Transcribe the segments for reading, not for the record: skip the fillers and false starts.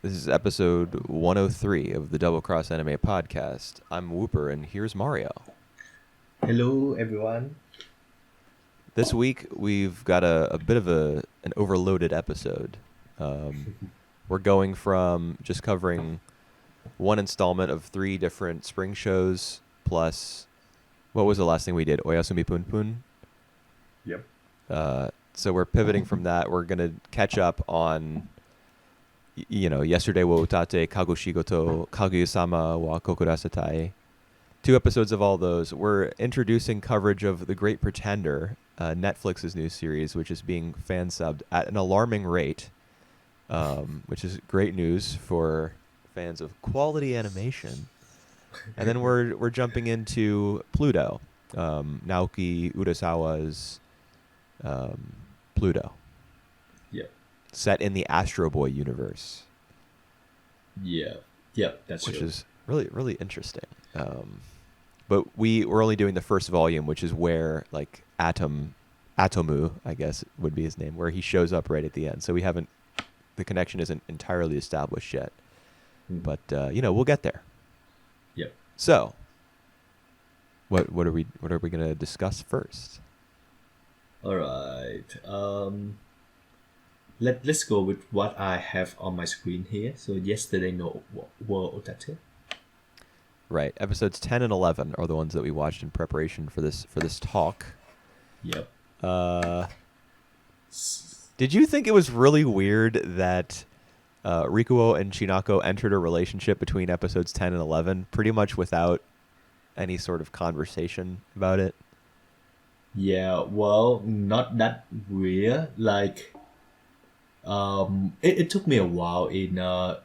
This is episode 103 of the Double Cross Anime Podcast. I'm Whooper, and here's Mario. Hello, everyone. This week, we've got a bit of an overloaded episode. We're going from just covering one installment of 3 different spring shows, plus, what was the last thing we did? Oyasumi Pun Pun? Yep. So we're pivoting from that. We're going to catch up on, yesterday wo utate Kagoshigoto Kaguya-sama wa Kokurasetai. 2 episodes of all those. We're introducing coverage of The Great Pretender, Netflix's new series, which is being fan subbed at an alarming rate, which is great news for fans of quality animation. And then we're jumping into Pluto, Naoki Urasawa's Pluto, Yep. set in the Astro Boy universe. Yeah. Yep. That's which true. is really, really interesting. But we're only doing the first volume, which is where like Atomu, I guess would be his name, where he shows up right at the end. So the connection isn't entirely established yet, but we'll get there. Yep. So, what are we gonna discuss first? All right. Let's go with what I have on my screen here. So yesterday no were otate. Right, episodes 10 and 11 are the ones that we watched in preparation for this talk. Yep. Did you think it was really weird that Rikuo and Shinako entered a relationship between episodes 10 and 11 pretty much without any sort of conversation about it? Yeah. Well, not that weird. Like, it took me a while in the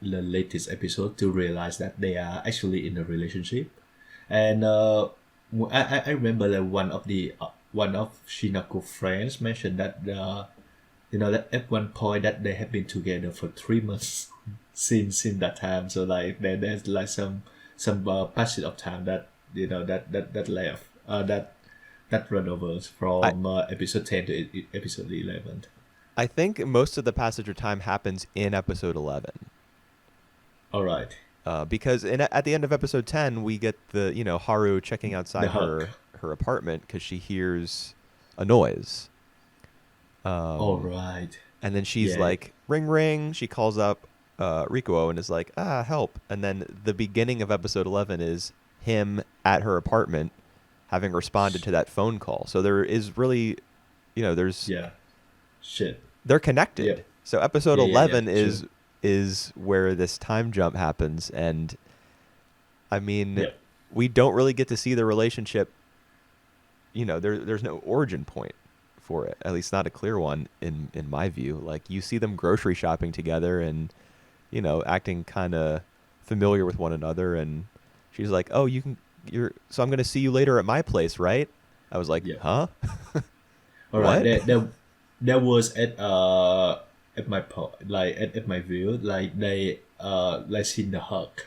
latest episode to realize that they are actually in a relationship, and I remember that one of Shinako friends mentioned that that at one point that they have been together for 3 months since that time. So like there's like some passage of time that that left that run over from episode 10 to episode 11. I think most of the passage of time happens in episode 11. All right. Because at the end of episode 10, we get the Haru checking outside The her apartment because she hears a noise. All right. And then she's Yeah. like, ring, ring. She calls up Rikuo and is like, help. And then the beginning of episode 11 is him at her apartment having responded to that phone call. So there is really, there's... Yeah. Shit. They're connected. Yep. So episode Yeah, yeah, 11 sure. is where this time jump happens. And, I mean, Yep. we don't really get to see the relationship. There's no origin point for it, at least not a clear one in my view. Like, you see them grocery shopping together and acting kind of familiar with one another, and she's like, so I'm going to see you later at my place, right? I was like, Yeah. huh? All right. What? There was at my view, like they like seen the hug,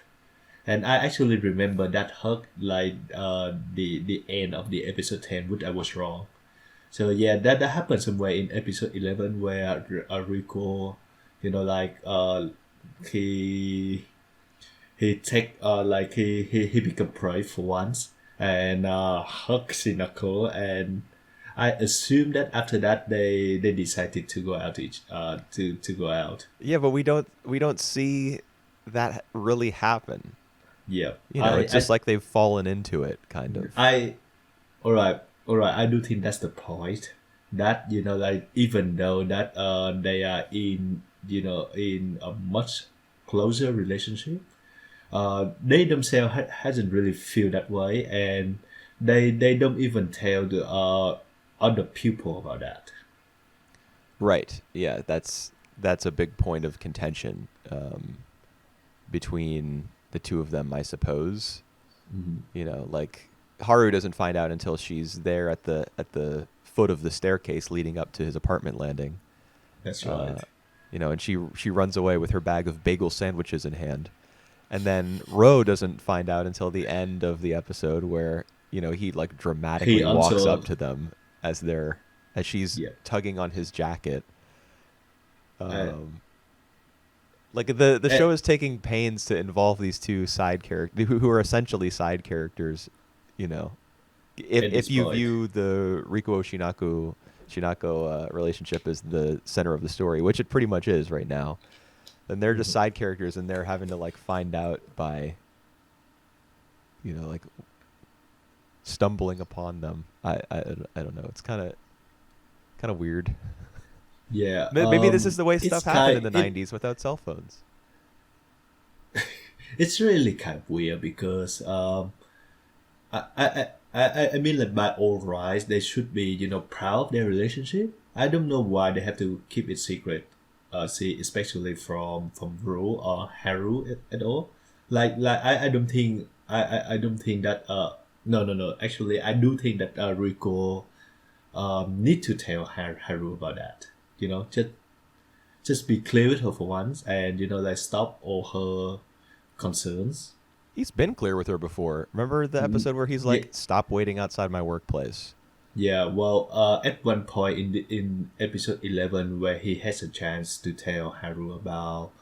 and I actually remember that hug like the end of the episode 10, which I was wrong. So yeah, that happened somewhere in episode 11 where Rico, he take like he become prey for once and hug Sinako, and I assume that after that they decided to go out to go out. Yeah, but we don't see that really happen. Yeah. It's just like they've fallen into it, kind of. All right. I do think that's the point. That like even though that they are in in a much closer relationship, they themselves hasn't really feel that way, and they don't even tell the other people about that. Right. Yeah, that's a big point of contention between the two of them, I suppose. Mm-hmm. Like Haru doesn't find out until she's there at the foot of the staircase leading up to his apartment landing. That's right. And she runs away with her bag of bagel sandwiches in hand. And then Ro doesn't find out until the end of the episode where, he like dramatically He walks also- up to them as she's Yeah. tugging on his jacket. I Like the Eh, show is taking pains to involve these two side characters who are essentially side characters. You know, at this if you point. view the Rikuo Shinako relationship as the center of the story, which it pretty much is right now, then they're just Mhm. side characters, and they're having to like find out by, like stumbling upon them. I don't know. It's kind of weird. Yeah, Maybe this is the way it's stuff happened in kind the it '90s without cell phones. it's really kind of weird because I mean like by all rights they should be proud of their relationship. I don't know why they have to keep it secret. See, especially from Ru or Haru at all. Like I don't think I don't think that no, actually I do think that Rico need to tell Haru about that. Just be clear with her for once, and like stop all her concerns. He's been clear with her before. Remember the episode where he's Yeah, like, "Stop waiting outside my workplace." yeah. Well, at one point in episode 11, where he has a chance to tell Haru about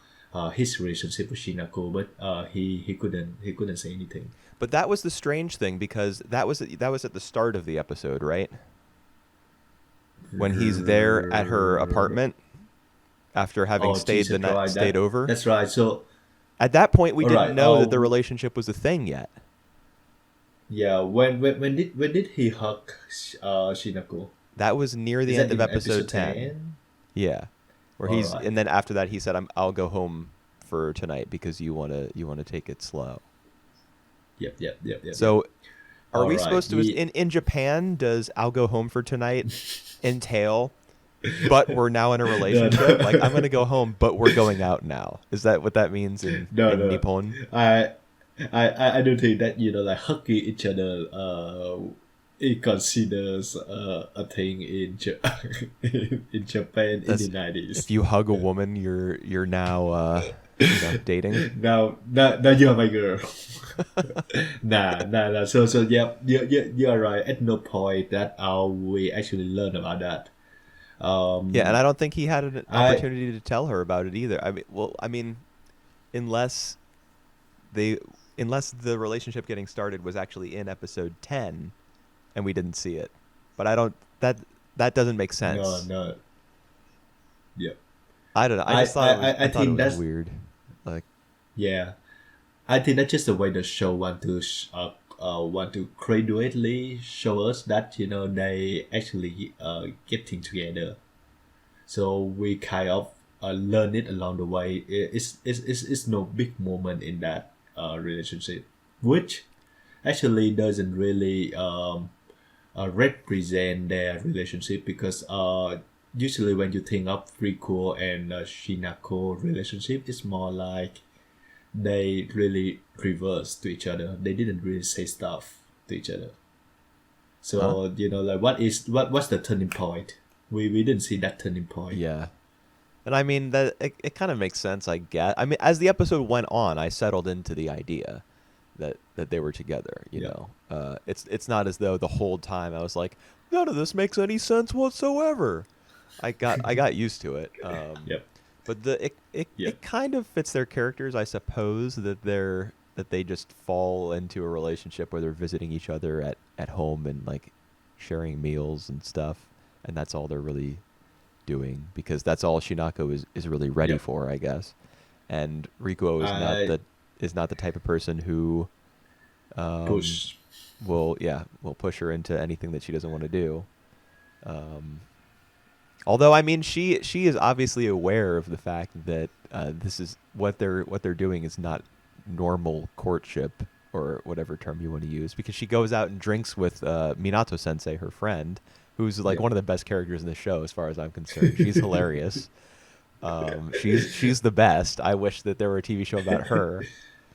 his relationship with Shinako, but he couldn't say anything. But that was the strange thing because that was at the start of the episode, right? When he's there at her apartment after having Oh, stayed the Jesus, night right. stayed over. That's right. So, At that point, we all didn't right. know that the relationship was a thing yet. Yeah. When did he hug Shinako? That was near the Is end that of in episode episode 10. 10? Yeah, where All he's right. and then after that he said, I'll go home for tonight because you want to take it slow." Yep. So, are All we right. supposed to in Japan? Does "I'll go home for tonight" entail, but we're now in a No, relationship? Like, I'm no, gonna go home, but we're going out now. Is that what that means no, in no. Nippon? I don't think that like hugging each other it considers a thing in Japan in the That's 90s. if you hug a woman, you're now dating. Now you're my girl. Nah. So yeah, you're right. At no point that we actually learn about that. Yeah, and Um, I don't think he had an I opportunity to tell her about it either. Unless they unless the relationship getting started was actually in episode 10 and we didn't see it. But I don't that doesn't make no sense. no yeah. I don't know. I I I thought it think was that's weird. Like, yeah. I think that's just the way the show want to gradually show us that they actually getting together. So we kind of learn it along the way. It's no big moment in that relationship, which actually doesn't really represent their relationship because usually when you think of Riko and Shinako relationship, it's more like they really reverse to each other. They didn't really say stuff to each other. huh? So like what's the turning point? We didn't see that turning point. Yeah. And I mean that it kind of makes sense, I guess. I mean, as the episode went on, I settled into the idea that they were together. Yeah. It's not as though the whole time I was like, none of this makes any sense whatsoever. I got used to it. Yep. But Yep. it kind of fits their characters, I suppose, that they just fall into a relationship where they're visiting each other at home and like sharing meals and stuff, and that's all they're really doing because that's all Shinako is really ready Yep. for, I guess. And Rikuo I is not the type of person who um, push. will push her into anything that she doesn't want to do. Um, Although I mean, she is obviously aware of the fact that this is what they're doing is not normal courtship or whatever term you want to use because she goes out and drinks with Minato Sensei, her friend, who's like Yep. one of the best characters in the show as far as I'm concerned. She's hilarious. She's the best. I wish that there were a TV show about her.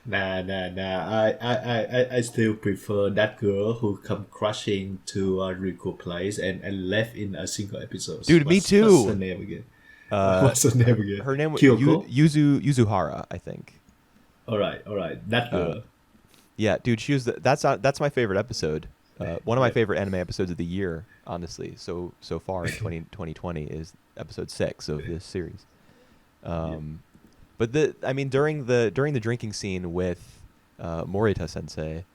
Nah. I still prefer that girl who come crushing to Rico place and left in a single episode. Dude, me What's her too. name again? Uh, What's her name again? Her name was Kyoko. Yuzuhara, I think. All right. That Uh, girl. Yeah, dude, that's my favorite episode. One of my favorite anime episodes of the year, honestly. So far in 2020 is episode 6 of this series. But But I mean, during the drinking scene with Morita Sensei,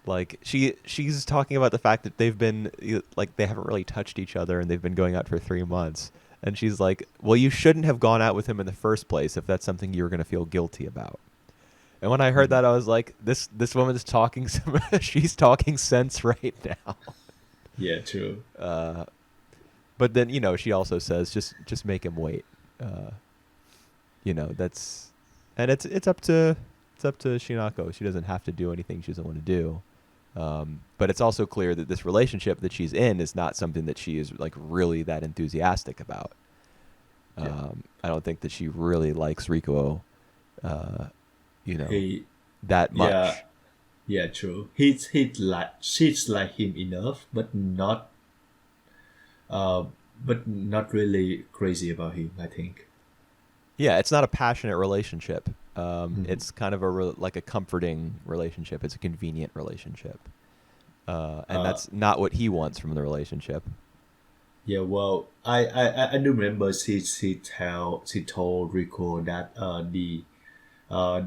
like she's talking about the fact that they've been like they haven't really touched each other and they've been going out for 3 months. And she's like, "Well, you shouldn't have gone out with him in the first place if that's something you're going to feel guilty about." And when I heard Mhm. that, I was like, "This woman is talking she's talking sense right now." Yeah, true. But then she also says, "Just make him wait." Uh, that's and it's up to Shinako. She doesn't have to do anything she doesn't want to do. But it's also clear that this relationship that she's in is not something that she is like really that enthusiastic about. Yeah. I don't think that she really likes Rikuo, uh, He, that yeah, much. yeah, true. He's like she's like him enough, uh, but not really crazy about him. I think. Yeah, it's not a passionate relationship. Mhm. It's kind of like a comforting relationship. It's a convenient relationship, and Uh, that's not what he wants from the relationship. yeah. Well, I do remember she told Rico that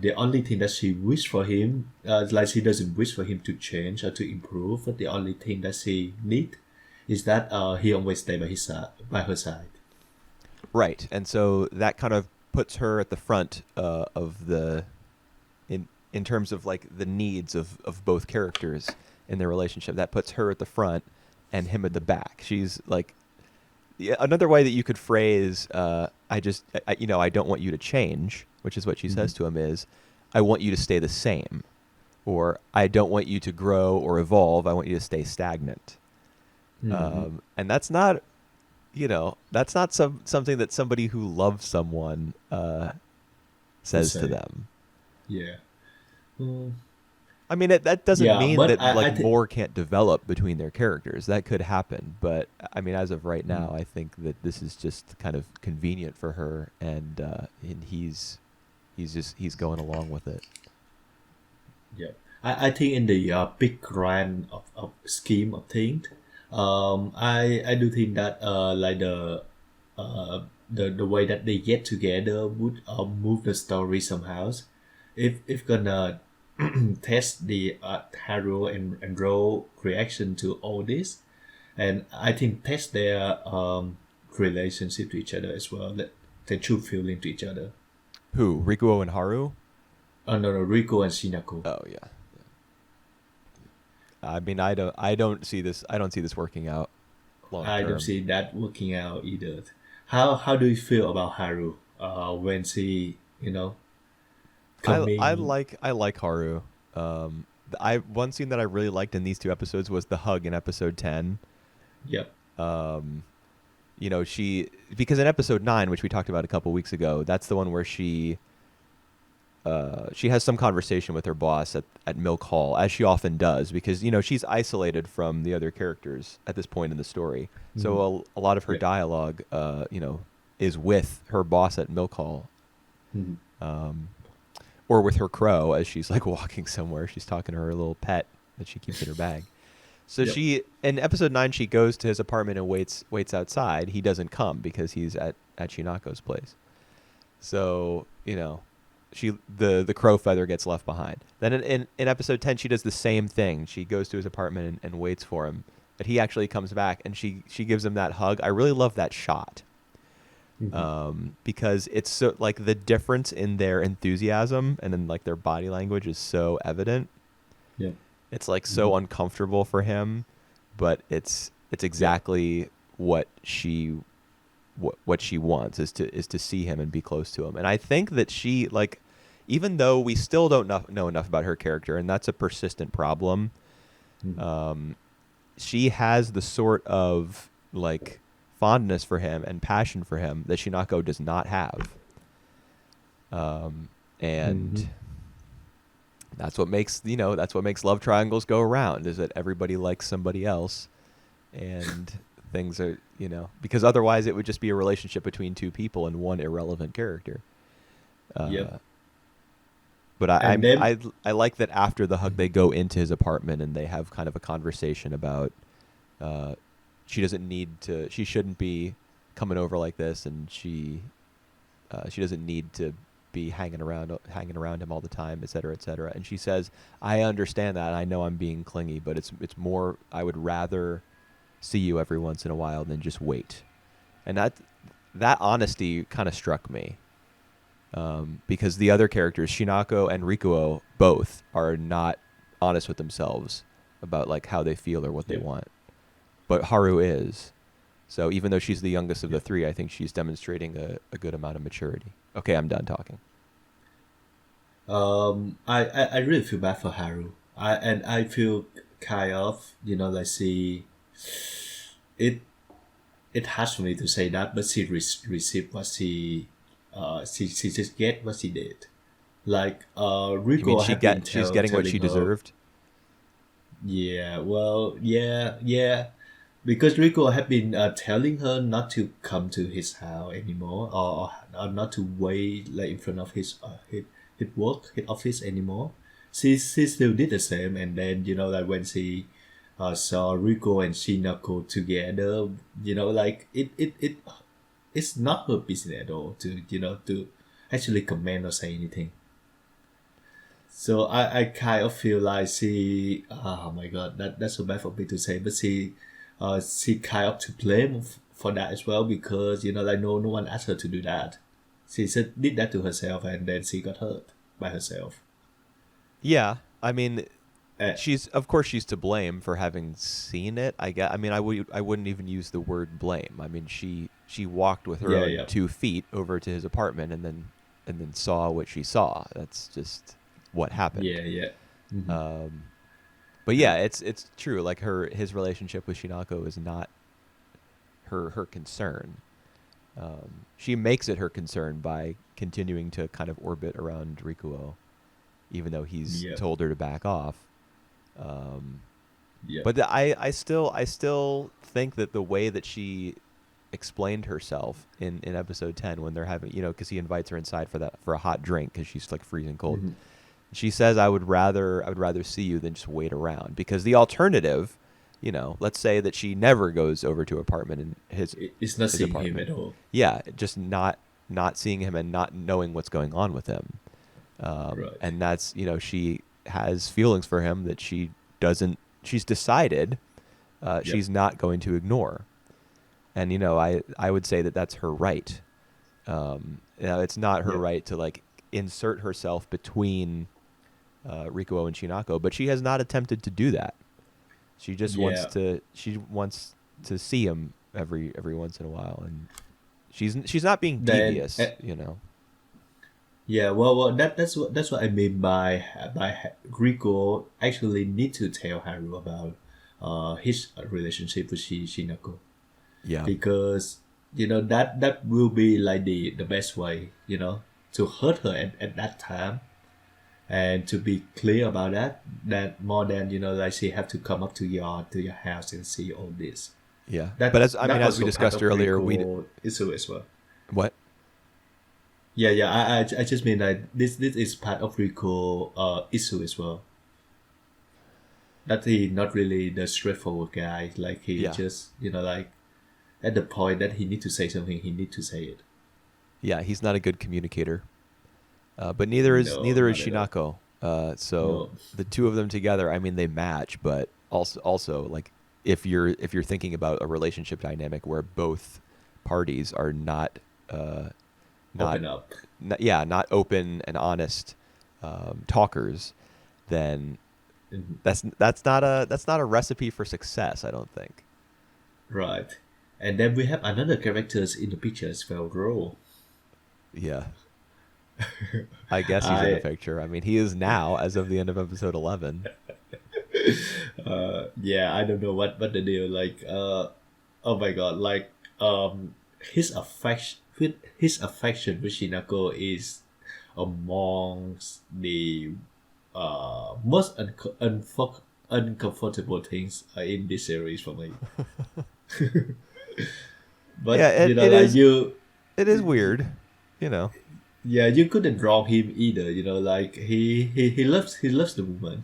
the only thing that she wished for him, like she doesn't wish for him to change or to improve, but the only thing that she need is that he always stay by his side, by her side. Right, and so that kind of puts her at the front of the in terms of like the needs of both characters in their relationship. That puts her at the front and him at the back. She's like another way that you could phrase I don't want you to change, which is what she Mm-hmm. says to him is I want you to stay the same, or I don't want you to grow or evolve. I want you to stay stagnant. Mm-hmm. And that's not something that somebody who loves someone The says to same. them. Yeah. Mm. I mean, that doesn't Yeah, mean but that like I think. more can't develop between their characters. That could happen, but I mean, as of right now, I think that this is just kind of convenient for her, and he's going along with it. Yeah, I think in the big grand of scheme of things, I do think that like the way that they get together would move the story somehow. If gonna test the Haru and Ro reaction to all this, and I think test their relationship to each other as well, that their true feeling to each other. Who? Rikuo and Haru? No, no, Rico and Shinako. Oh yeah. I mean, I don't see this working out long I don't term. see that working out either. How do you feel about Haru? When she I coming. like I like Haru. I one scene that I really liked in these two episodes was the hug in episode 10. Yep. Um, she because in episode 9, which we talked about a couple weeks ago, that's the one where she has some conversation with her boss at Milk Hall, as she often does, because she's isolated from the other characters at this point in the story. Mhm. So a lot of her Yep. dialogue, is with her boss at Milk Hall, Mhm. um, or with her crow as she's like walking somewhere. She's talking to her little pet that she keeps in her bag. So Yep. she in episode 9 she goes to his apartment and waits outside. He doesn't come because he's at Shinako's place. So the crow feather gets left behind. Then in episode 10 she does the same thing. She goes to his apartment and waits for him, but he actually comes back and she gives him that hug. I really love that shot, Mhm. because it's so like the difference in their enthusiasm and in like their body language is so evident. Yep. It's like Mhm. so uncomfortable for him, but it's Yep. exactly what she wants is to see him and be close to him. And I think that she like, even though we still don't know enough about her character, and that's a persistent problem, Mhm. um, she has the sort of like fondness for him and passion for him that Shinako does not have. And Mhm. that's what makes love triangles go around, is that everybody likes somebody else, and things are because otherwise it would just be a relationship between two people and one irrelevant character. Yep. uh, but I, And I'm then. I like that after the hug they go into his apartment and they have kind of a conversation about uh, she shouldn't be coming over like this, and she doesn't need to be hanging around him all the time, et cetera, et cetera. And she says, I understand that. I know I'm being clingy, but it's more, I would rather see you every once in a while than just wait. And that honesty kind of struck me. Because the other characters, Shinako and Rikuo, both are not honest with themselves about like how they feel or what they want. But Haru is. So even though she's the youngest of the three, I think she's demonstrating a good amount of maturity. Okay, I'm done talking. I really feel bad for Haru. I feel kind of, like it it hurts for me to say that, but she received what she just get what she did. Like You mean Rico have been she's getting what telling she her, deserved? yeah, well, yeah, because Rico had been telling her not to come to his house anymore, or not to wait like in front of his work, his office anymore. She still did the same, and then like when she saw Rico and Shinako together, like it's not her business at all to to actually comment or say anything. So I kind of feel like she, oh my god, that's so bad for me to say, but she kind of to blame for that as well, because like no one asked her to do that. She said did that to herself, and then she got hurt by herself. Yeah, I mean, Uh, she's of course she's to blame for having seen it. I mean, I wouldn't even use the word blame. I mean, she walked with her yeah, own yeah, 2 feet over to his apartment and then saw what she saw. That's just what happened. yeah, yeah. Hmm. Um, but yeah, it's true. Like his relationship with Shinako is not her concern. She makes it her concern by continuing to kind of orbit around Rikuo, even though he's Yeah, told her to back off. Um, yeah. but I still think that the way that she explained herself in episode 10 when they're having, because he invites her inside for a hot drink because she's like freezing cold. Hmm. She says, I would rather see you than just wait around, because the alternative, let's say that she never goes over to apartment in It's not his seeing him apartment. at all. Yeah, just not seeing him and not knowing what's going on with him. Right. And that's, she has feelings for him that she's decided Yep. she's not going to ignore. And, I would say that that's her right. It's not her Yep. right to like insert herself between Rikuo and Shinako, but she has not attempted to do that. She just Yeah. she wants to see him every once in a while, and she's not being Then devious. yeah, well, that's what I mean by Rico actually need to tell Haru about his relationship with Shinako, Yeah. because that will be like the best way to hurt her at that time, and to be clear about that more than like she have to come up to your house and see all this. Yeah. But That as also we part discussed of earlier, Rico issue as well. what? Yeah, yeah. I just mean that this is part of Rico issue as well. That he not really the straightforward guy. Like he Yeah. just like at the point that he need to say something, he need to say it. Yeah, he's not a good communicator. But neither is No, not at all. Shinako. So No. the two of them together, I mean, they match, but also like if you're thinking about a relationship dynamic where both parties are uh, not Open up. not open and honest talkers, then Mhm. that's not a recipe for success, I don't think. Right. And then we have another characters in the picture as well, Ro. Yeah, I guess he's in the I picture. I mean, he is now as of the end of episode 11. yeah, I don't know what the deal like. Oh my god, like his affection with Shinako is amongst the most uncomfortable things in this series for me. Yeah, But it like is it is weird, you know. yeah, you couldn't wrong him either. Like he loves the woman,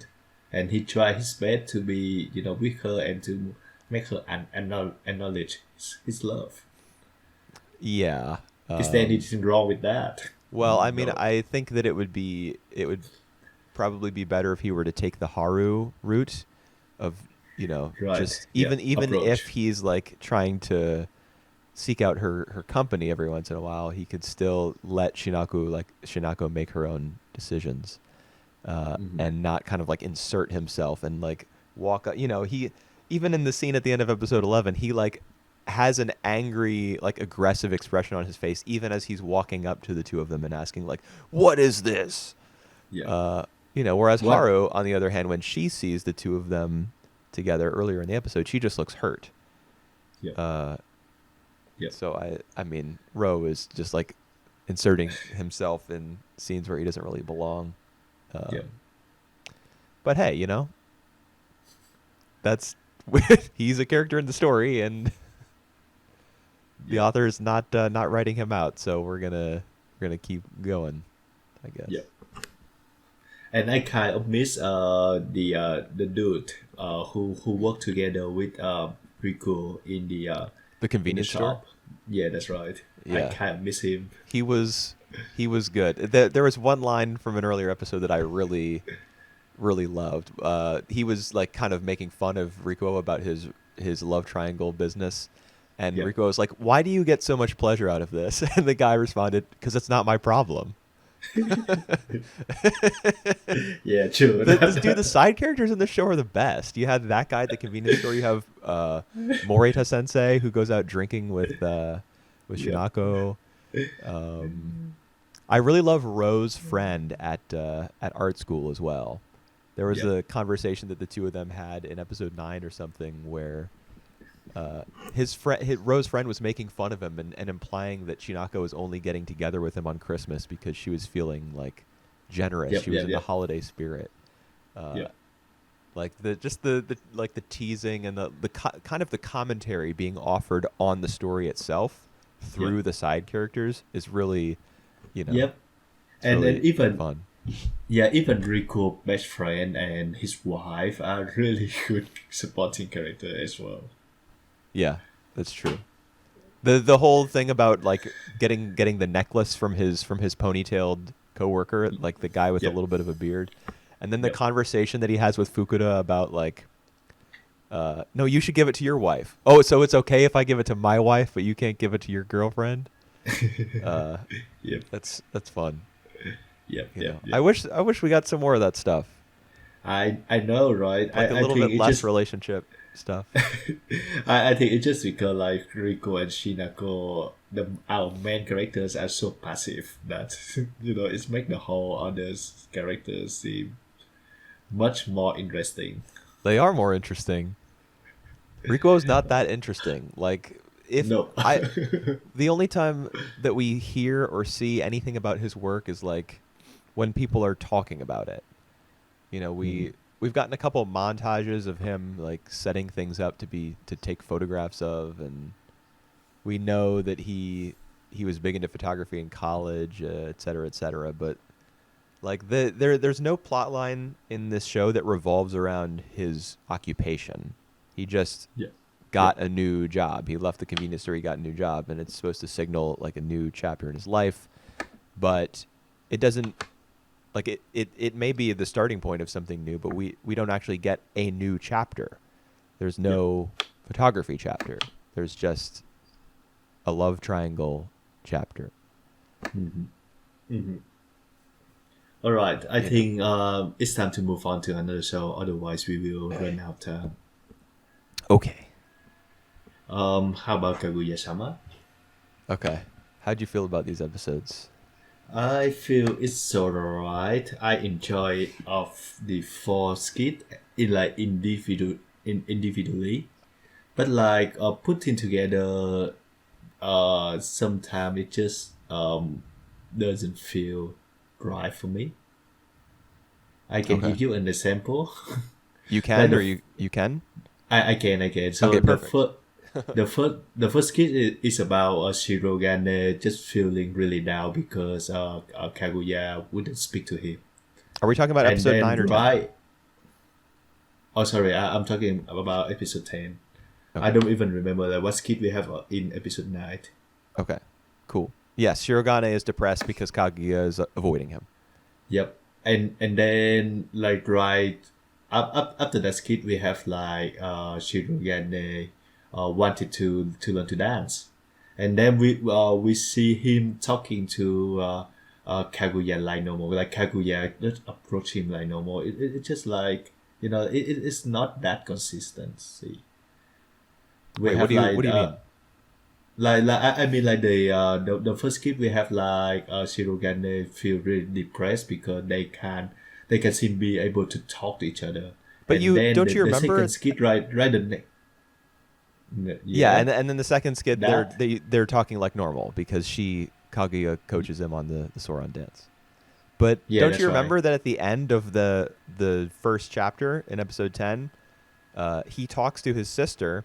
and he tried his best to be with her and to make her acknowledge his love. Yeah. Is there anything wrong with that? Well, I mean, No. I think that it would probably be better if he were to take the Haru route of, Right. just Yeah. even if Approach. he's like trying to seek out her company every once in a while, he could still let Shinako make her own decisions, Hmm. and not kind of like insert himself and like walk up. He even in the scene at the end of episode 11, he like has an angry, like aggressive expression on his face, even as he's walking up to the two of them and asking like, "What is this?" Yeah. Whereas What? Haru, on the other hand, when she sees the two of them together earlier in the episode, she just looks hurt. Yeah. Uh, Yeah. so I mean, Ro is just like inserting himself in scenes where he doesn't really belong. Yeah. Um, but hey, that's he's a character in the story, and the Yeah. author is not writing him out. So we're gonna keep going, I Yeah. guess. And I kind of miss the dude who worked together with Rico The in the convenience store. shop. Yeah, that's right. I Yeah, kind of miss him. he was he was good. There was one line from an earlier episode that I really loved. He was like kind of making fun of Rico about his love triangle business, and Yeah. Rico was like, "Why do you get so much pleasure out of this?" And the guy responded, "Because it's not my problem." Yeah, true. The side characters in the show are the best. You had that guy at the convenience store. You have Morita Sensei, who goes out drinking with Yeah. Shinako. Um, I really love Ro's friend at art school as well. There was Yeah. a conversation that the two of them had in episode 9 or something where Ro's friend was making fun of him and implying that Shinako was only getting together with him on Christmas because she was feeling like generous. Yep. She was Yep. in the Yep. holiday spirit. Uh, Yep. like the like the teasing and kind of the commentary being offered on the story itself Yep. through the side characters is really, you know, Yep. it's And then really even fun. yeah, even Rico best friend and his wife are really good supporting character as well. Yeah, that's true. The whole thing about like getting the necklace from his ponytailed coworker, like the guy with a Yep. little bit of a beard, and then the Yep. conversation that he has with Fukuda about like, no, you should give it to your wife. Oh, so it's okay if I give it to my wife, but you can't give it to your girlfriend. Uh, Yep. that's fun. Yep. You Yep. know, Yep. I wish we got some more of that stuff, I know, right? like a I little think bit it less just relationship stuff. I think it's just because like Rico and Shinako, our main characters are so passive that it's make the whole others characters seem much more interesting. They are more interesting. Rico is not that interesting. Like if No. I the only time that we hear or see anything about his work is like when people are talking about it. Mhm. We've gotten a couple of montages of him like setting things up to take photographs of, and we know that he was big into photography in college, et cetera, et cetera. But like there's no plot line in this show that revolves around his occupation. He just Yeah. Yeah. got a new job. He left the convenience store. He got a new job, and it's supposed to signal like a new chapter in his life. But it doesn't like it may be the starting point of something new, but we don't actually get a new chapter. There's Yeah. no photography chapter. There's just a love triangle chapter. Hmm. Hmm. All right. I You know. think it's time to move on to another show. Otherwise, we will run out of time. Okay. How about Kaguya-sama? Okay. How'd you feel about these episodes? I feel it's alright. I enjoy of the four skit in like individually, but like putting together, sometimes it just doesn't feel right for me. I can Okay. give you an example. You Like can or you can? I can. So Okay, perfect. the first skit is about Shirogane just feeling really down because Kaguya wouldn't speak to him, Are we talking about and episode then 9 or 10? right. Oh, sorry, I'm talking about episode 10. I Okay. don't even remember like, what skit we have in episode 9. Okay. Cool. Yes, Shirogane is depressed because Kaguya is avoiding him. Yep. And then like right up after that skit we have like Shirogane wanted to learn to dance. And then we see him talking to Kaguya like normal. Like Kaguya just approach him like normal. It's just like it's not that consistency. We Wait, have what do you mean? like I mean like the first skit we have like Shirogane feel really depressed because they can seem be able to talk to each other, But and you then don't you the second remember? skit right the next Yeah, yeah and then the second skit, that they're talking like normal because Kaguya coaches him on the Soran dance. But yeah don't you that's right remember that at the end of the first chapter in episode 10, he talks to his sister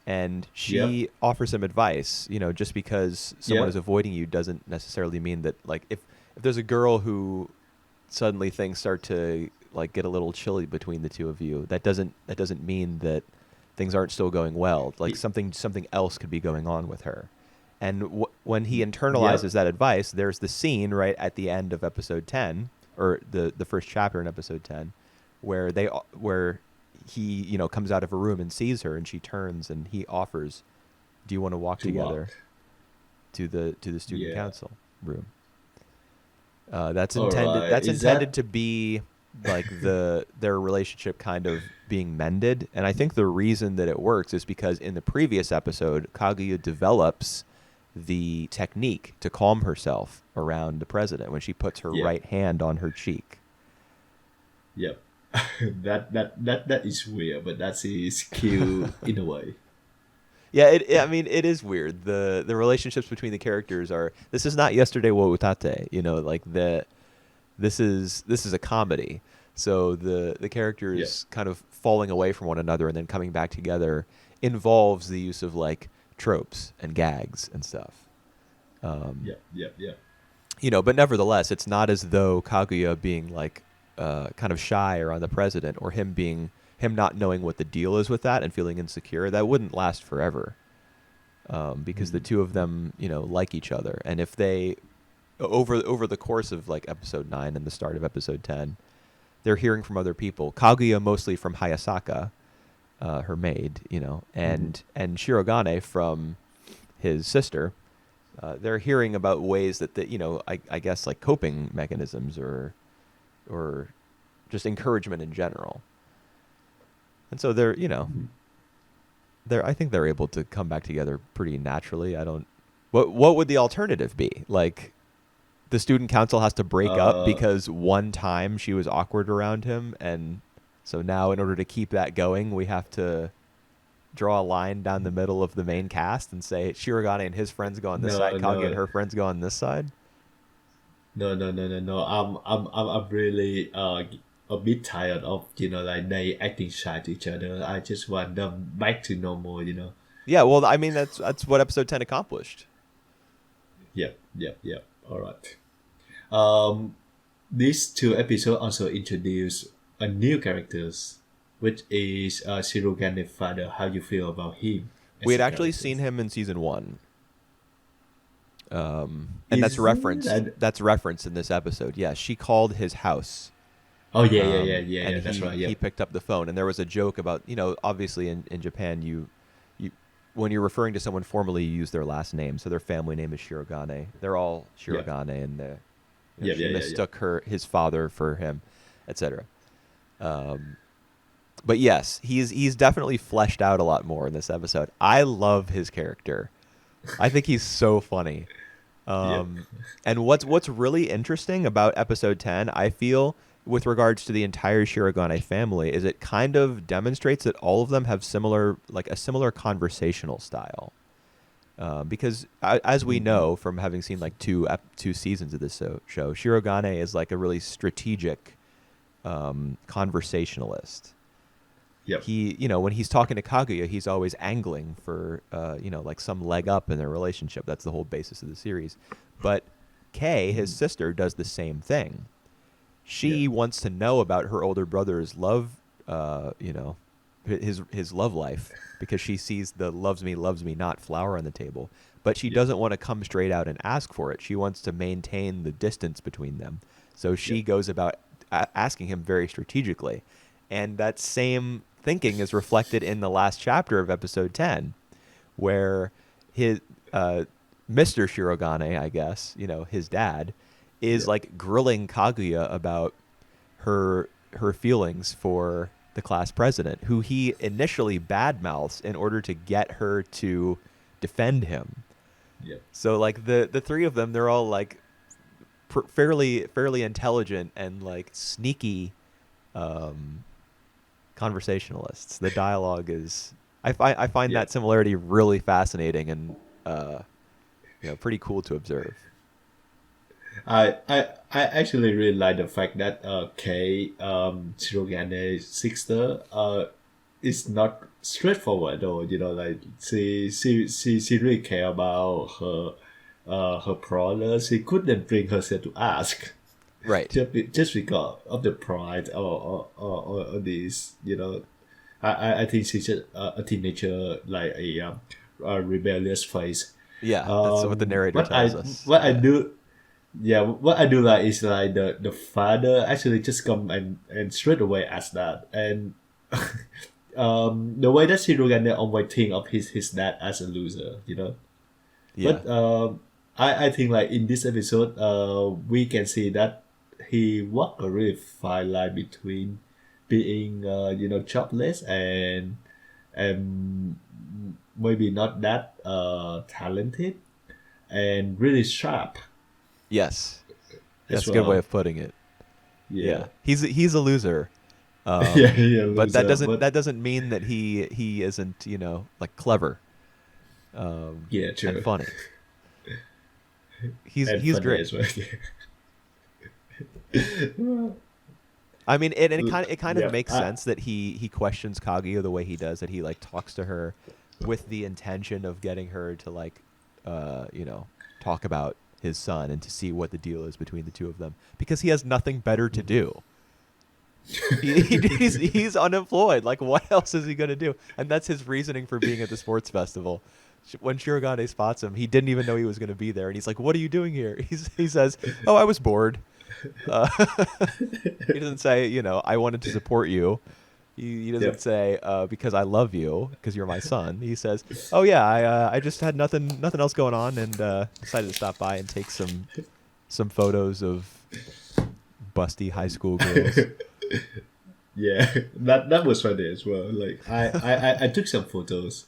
and yep she offers him advice. Just because someone is yep avoiding you doesn't necessarily mean that, like, if there's a girl who suddenly things start to like get a little chilly between the two of you, that doesn't mean that things aren't still going well. Like y- something else could be going on with her. And when he yep internalizes that advice, there's the scene right at the end of episode 10, or the first chapter in episode 10, where he comes out of a room and sees her, and she turns and he offers, "Do you want to walk to together walk to the student yeah council room?" That's all intended. right That's is intended that to be like their relationship kind of being mended. And I think the reason that it works is because in the previous episode, Kaguya develops the technique to calm herself around the president when she puts her yep right hand on her cheek. yep that is weird but that is cute in a way Yeah, I mean, it is weird. The relationships between the characters are. This is not Yesterday wo Utate. Like this is a comedy. So the yep characters kind of falling away from one another and then coming back together involves the use of like tropes and gags and stuff. Um, yep but nevertheless, it's not as though Kaguya being like kind of shy around the president, or him not knowing what the deal is with that and feeling insecure. That wouldn't last forever, because the Mhm. two of them, like each other. And if they over the course of like episode 9 and the start of episode 10, they're hearing from other people. Kaguya mostly from Hayasaka, her maid, Mhm. and Shirogane from his sister. They're hearing about ways that I guess like coping mechanisms, or just encouragement in general. And so Mhm. I think they're able to come back together pretty naturally. I don't. What would the alternative be? Like, the student council has to break up uh because one time she was awkward around him, and so now in order to keep that going, we have to draw a line down the middle of the main cast and say Shirogane and his friends go on this side, no Kage and no her friends go on this side. no. I'm really a bit tired of like they acting shy to each other. I just want them back to normal. Yeah, well, I mean that's what episode 10 accomplished. Yep. All right. Um, these two episodes also introduce a new characters, which is Shirogane's father. How you feel about him We as had a actually character? seen him in season 1. And that's Is referenced. that? That's referenced in this episode. Yeah, she called his house, Oh yeah. and That's right. he Yep. picked up the phone, and there was a joke about obviously in Japan you when you're referring to someone formally you use their last name, so their family name is Shirogane. They're all Yep. Shirogane, and Yep. she Yeah. mistook his father for him, etc. Um, but yes, he's definitely fleshed out a lot more in this episode. I love his character. I think he's so funny. Yep. And what's really interesting about episode 10, I feel, with regards to the entire Shirogane family, is it kind of demonstrates that all of them have a similar conversational style. Because as we Mm-hmm. know from having seen like two seasons of this show, Shirogane is like a really strategic conversationalist. Yep. When he's talking to Kaguya, he's always angling for, like some leg up in their relationship. That's the whole basis of the series. But Kay, his Mhm. sister, does the same thing. She Yep. wants to know about her older brother's love, his love life, because she sees the loves me not flower on the table, but she Yep. doesn't want to come straight out and ask for it. She wants to maintain the distance between them. So she Yep. goes about asking him very strategically. And that same thinking is reflected in the last chapter of episode 10, where his Mr. Shirogane, I guess, his dad, is Yep. like grilling Kaguya about her feelings for the class president, who he initially badmouths in order to get her to defend him. Yep. So like the three of them, they're all like fairly intelligent and like sneaky um, conversationalists. The dialogue is I find Yeah. that similarity really fascinating and pretty cool to observe. I actually really like the fact that Kei Shirogane's sister is not straightforward though. Like she really care about her brother. She couldn't bring herself to ask Right. just because of the pride or this. I think she's just a teenager, like a rebellious phase. Yeah, that's what the narrator What I tells us. what I Yeah. do yeah, what I do like is like the father actually just come and straight away ask that, and the way that Shirogane always think of his dad as a loser. Yeah. But I think like in this episode, we can see that he walked a really fine line between being jobless and maybe not that talented and really sharp Yes. as That's a good way well. of putting it. Yeah. Yeah. He's a loser. Yeah, yeah, But that loser. doesn't But that doesn't mean that he isn't, like clever yeah, and true. funny. He's And he's funny great. as well. I mean, it kind of Yeah. makes sense that he questions Kaguya the way he does, that he like talks to her with the intention of getting her to like talk about his son and to see what the deal is between the two of them, because he has nothing better to do. He's unemployed. Like, what else is he gonna do? And that's his reasoning for being at the sports festival. When Shirogane spots him, he didn't even know he was gonna be there, and he's like, "What are you doing here?" He says, "Oh, I was bored." Uh, he doesn't say, "I wanted to support you." He doesn't Yep. say, "Because I love you, because you're my son." He says, "Oh yeah, I just had nothing else going on, and decided to stop by and take some photos of busty high school girls." Yeah, that was funny as well. Like I took some photos.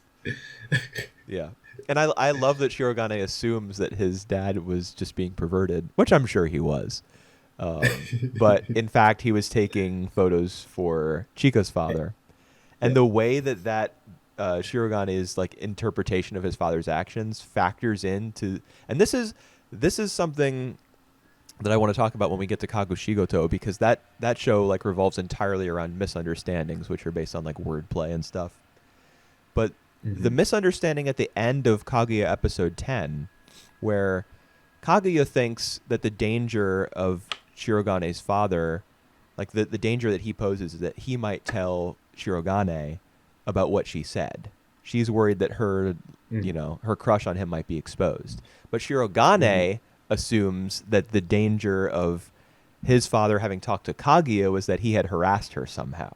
Yeah. And I love that Shirogane assumes that his dad was just being perverted, which I'm sure he was. But in fact, he was taking photos for Chica's father. And Yeah. the way that Shirogane's like interpretation of his father's actions factors into, and this is something that I want to talk about when we get to Kakushigoto, because that show like revolves entirely around misunderstandings, which are based on like wordplay and stuff. But the misunderstanding at the end of Kaguya episode 10, where Kaguya thinks that the danger of Shirogane's father, like the danger that he poses, is that he might tell Shirogane about what she said. She's worried that her, her crush on him might be exposed. But Shirogane assumes that the danger of his father having talked to Kaguya was that he had harassed her somehow.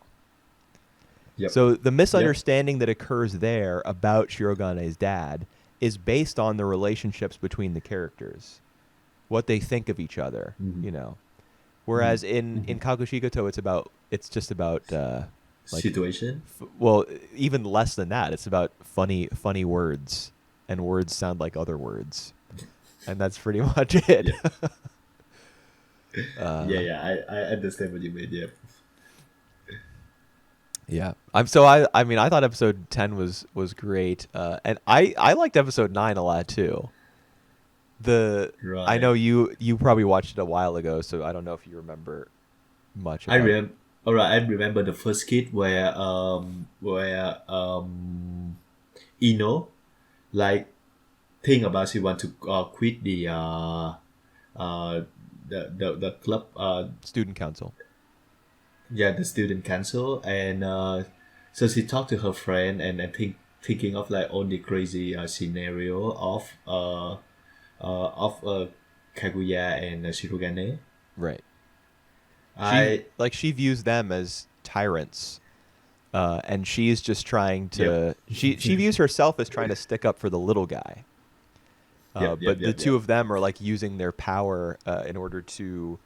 Yep. So the misunderstanding that occurs there about Shirogane's dad is based on the relationships between the characters, what they think of each other, Whereas in Kakushigoto, it's just about like Situation. well, even less than that. It's about funny words, and words sound like other words, and that's pretty much it. Yeah. I understand what you mean. Yeah. Yeah. I thought episode 10 was great. And I liked episode 9 a lot too. I Right. know you probably watched it a while ago, so I don't know if you remember much I about. remember. All right, I remember the first kid where Ino like think about she want to quit the club Student council. the student council, and so she talked to her friend and thinking of like all the crazy scenario of Kaguya and Shirogane. Right. I She views them as tyrants, and she's just trying Yep. to. She views herself as trying to stick up for the little guy. But the two Yep. of them are like using their power in order to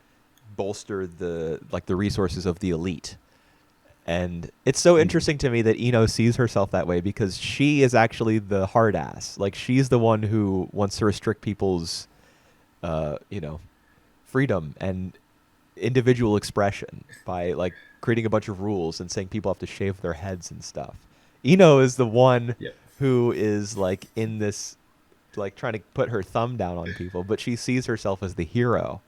bolster the resources of the elite. And it's so interesting to me that Ino sees herself that way because she is actually the hard ass. Like she's the one who wants to restrict people's, freedom and individual expression by like creating a bunch of rules and saying people have to shave their heads and stuff. Ino is the one Yep. who is like in this, like trying to put her thumb down on people, but she sees herself as the hero,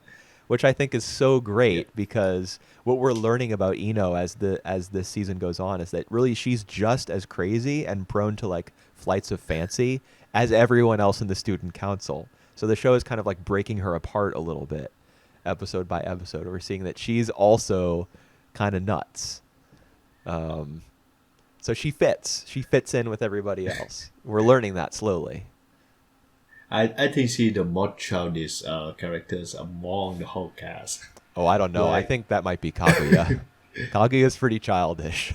which I think is so Yep. great because what we're learning about Ino as this season goes on is that really she's just as crazy and prone to like flights of fancy as everyone else in the student council. So the show is kind of like breaking her apart a little bit, episode by episode. We're seeing that she's also kind of nuts. So she fits. She fits in with everybody else. We're learning that slowly. I think she's the most childish characters among the whole cast. Oh, I don't know. I Like, think that might be Kaguya. Kaguya's pretty childish.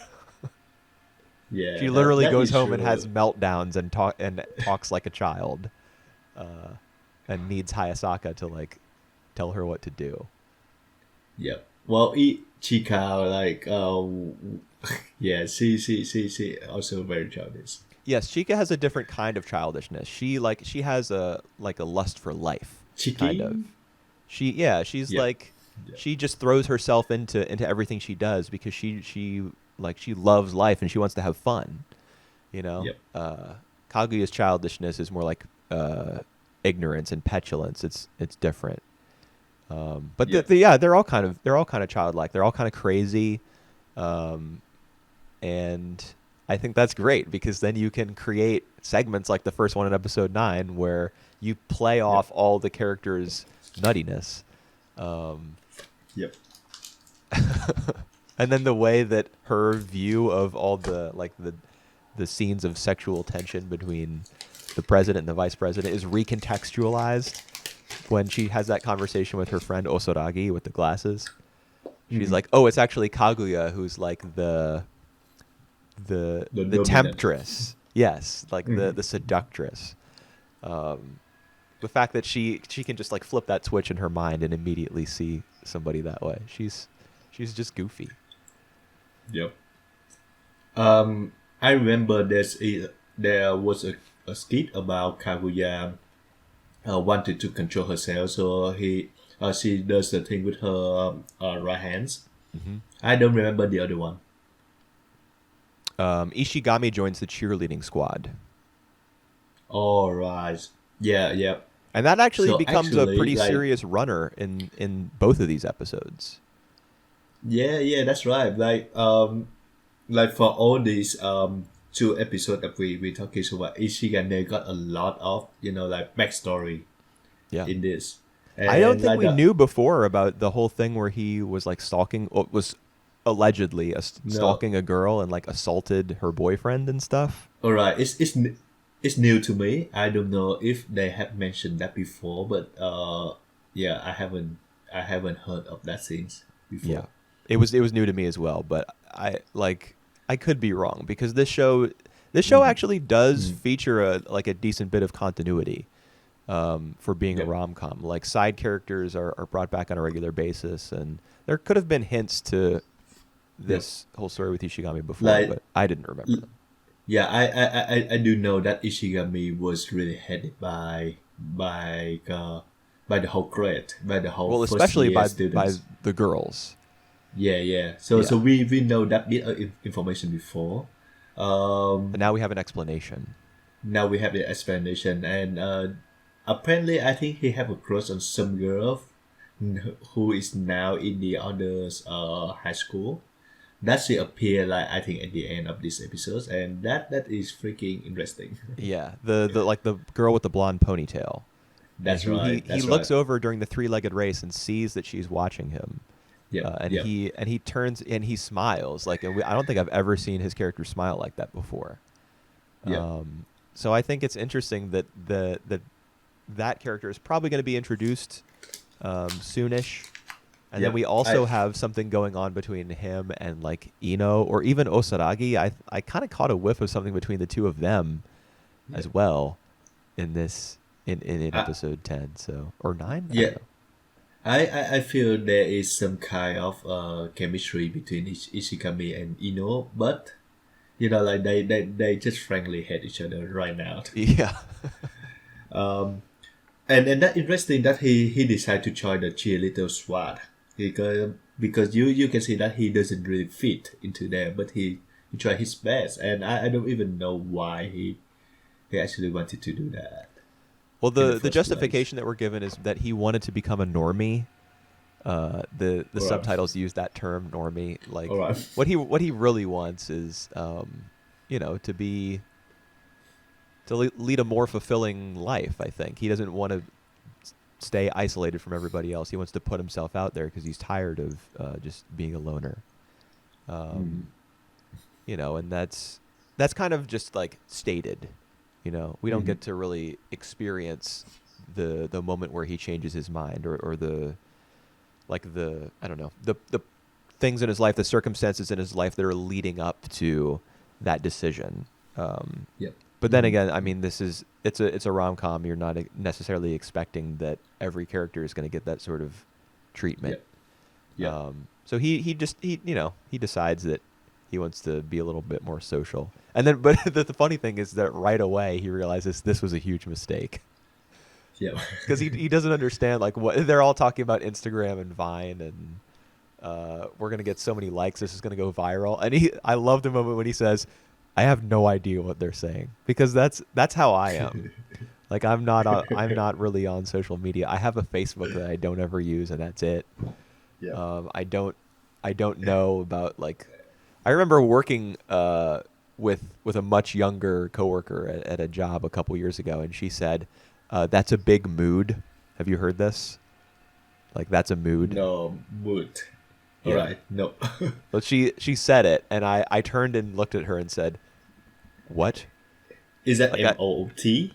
yeah, She literally that goes is home and true. has meltdowns and talks like a child, and needs Hayasaka to like tell her what to do. Yeah. Well, Chika, like, yeah, she also very childish. Yes, Chika has a different kind of childishness. She has a like a lust for life, kind of. Chiki? She's Yep. like Yep. she just throws herself into everything she does because she loves life and she wants to have fun, you know. Yep. Kaguya's childishness is more like ignorance and petulance. It's different. But Yep. they're all kind of childlike. They're all kind of crazy, and I think that's great because then you can create segments like the first one in episode 9 where you play off all the characters' nuttiness. Yep. And then the way that her view of all the scenes of sexual tension between the president and the vice president is recontextualized when she has that conversation with her friend Osoragi with the glasses. She's like, "Oh, it's actually Kaguya who's like the dominant. temptress." Yes, like the seductress. The fact that she can just like flip that switch in her mind and immediately see somebody that way. She's just goofy. Yep. I remember there was a skit about Kaguya wanted to control herself, so she does the thing with her right hands. Mm-hmm. I don't remember the other one. Ishigami joins the cheerleading squad. All right. Yeah, yeah. And that actually So becomes a actually, pretty like, serious runner in both of these episodes. yeah, that's right. Like for all these 2 episodes that we talking about, Ishigane got a lot of like backstory Yeah. in this. I don't And think like we knew before about the whole thing where he was like stalking, was allegedly stalking a girl and like assaulted her boyfriend and stuff. All right, it's new to me. I don't know if they have mentioned that before, but yeah, I haven't heard of that since before. Yeah. It was new to me as well, but I could be wrong because this show actually does feature a decent bit of continuity for being a Yep. rom-com. Like side characters are brought back on a regular basis, and there could have been hints to this whole story with Ishigami before, Like- but I didn't remember them. Yeah, I do know that Ishigami was really headed by the whole grade, by the whole Well, first especially year by students. the girls. Yeah. So Yeah. we know that bit of information before. But now we have an explanation. Now we have the explanation, and apparently I think he have a crush on some girl who is now in the others high school. That she appear like I think at the end of this episode, and that is freaking interesting. Yeah, the like the girl with the blonde ponytail. That's He right. he looks over during the three-legged race and sees that she's watching him, Yep. and Yep. he turns and he smiles like, and I don't think I've ever seen his character smile like that before. Yep. So I think it's interesting that that character is probably going to be introduced soonish. And then Yep. we also have something going on between him and like Ino or even Osaragi. I kind of caught a whiff of something between the two of them as Yep. well in this in I, episode 10, so or 9, I don't yeah. know. I feel there is some kind of chemistry between Ishigami and Ino, but like they just frankly hate each other right now. Yeah. And that interesting that he decided to join the cheerleader squad because you can see that he doesn't really fit into there, but he tried his best, and I don't even know why he actually wanted to do that Well, in the the first place. justification that we're given is that he wanted to become a normie. The All right, subtitles use that term normie. all Like right, what he really wants is to be lead a more fulfilling life. I think he doesn't want to stay isolated from everybody else. He wants to put himself out there because he's tired of just being a loner. Um, and that's kind of just like stated. We don't get to really experience the moment where he changes his mind or the I don't know, the things in his life, the circumstances in his life that are leading up to that decision. yep, But then again, I mean, it's a rom-com. You're not necessarily expecting that every character is going to get that sort of treatment. yep, yep. So he decides that he wants to be a little bit more social. And then, but the funny thing is that right away he realizes this was a huge mistake Yep. because he doesn't understand like what they're all talking about Instagram and Vine and we're gonna get so many likes. This is gonna go viral. And I love the moment when he says, "I have no idea what they're saying," because that's how I am. Like I'm not really on social media. I have a Facebook that I don't ever use, and that's it. Yep. I don't know about like. I remember working with a much younger coworker at a job a couple years ago, and she said, "That's a big mood." Have you heard this? Like that's a mood. No mood. All Yeah. right. No. But she said it, and I turned and looked at her and said, "What?" Is that Like MOOT?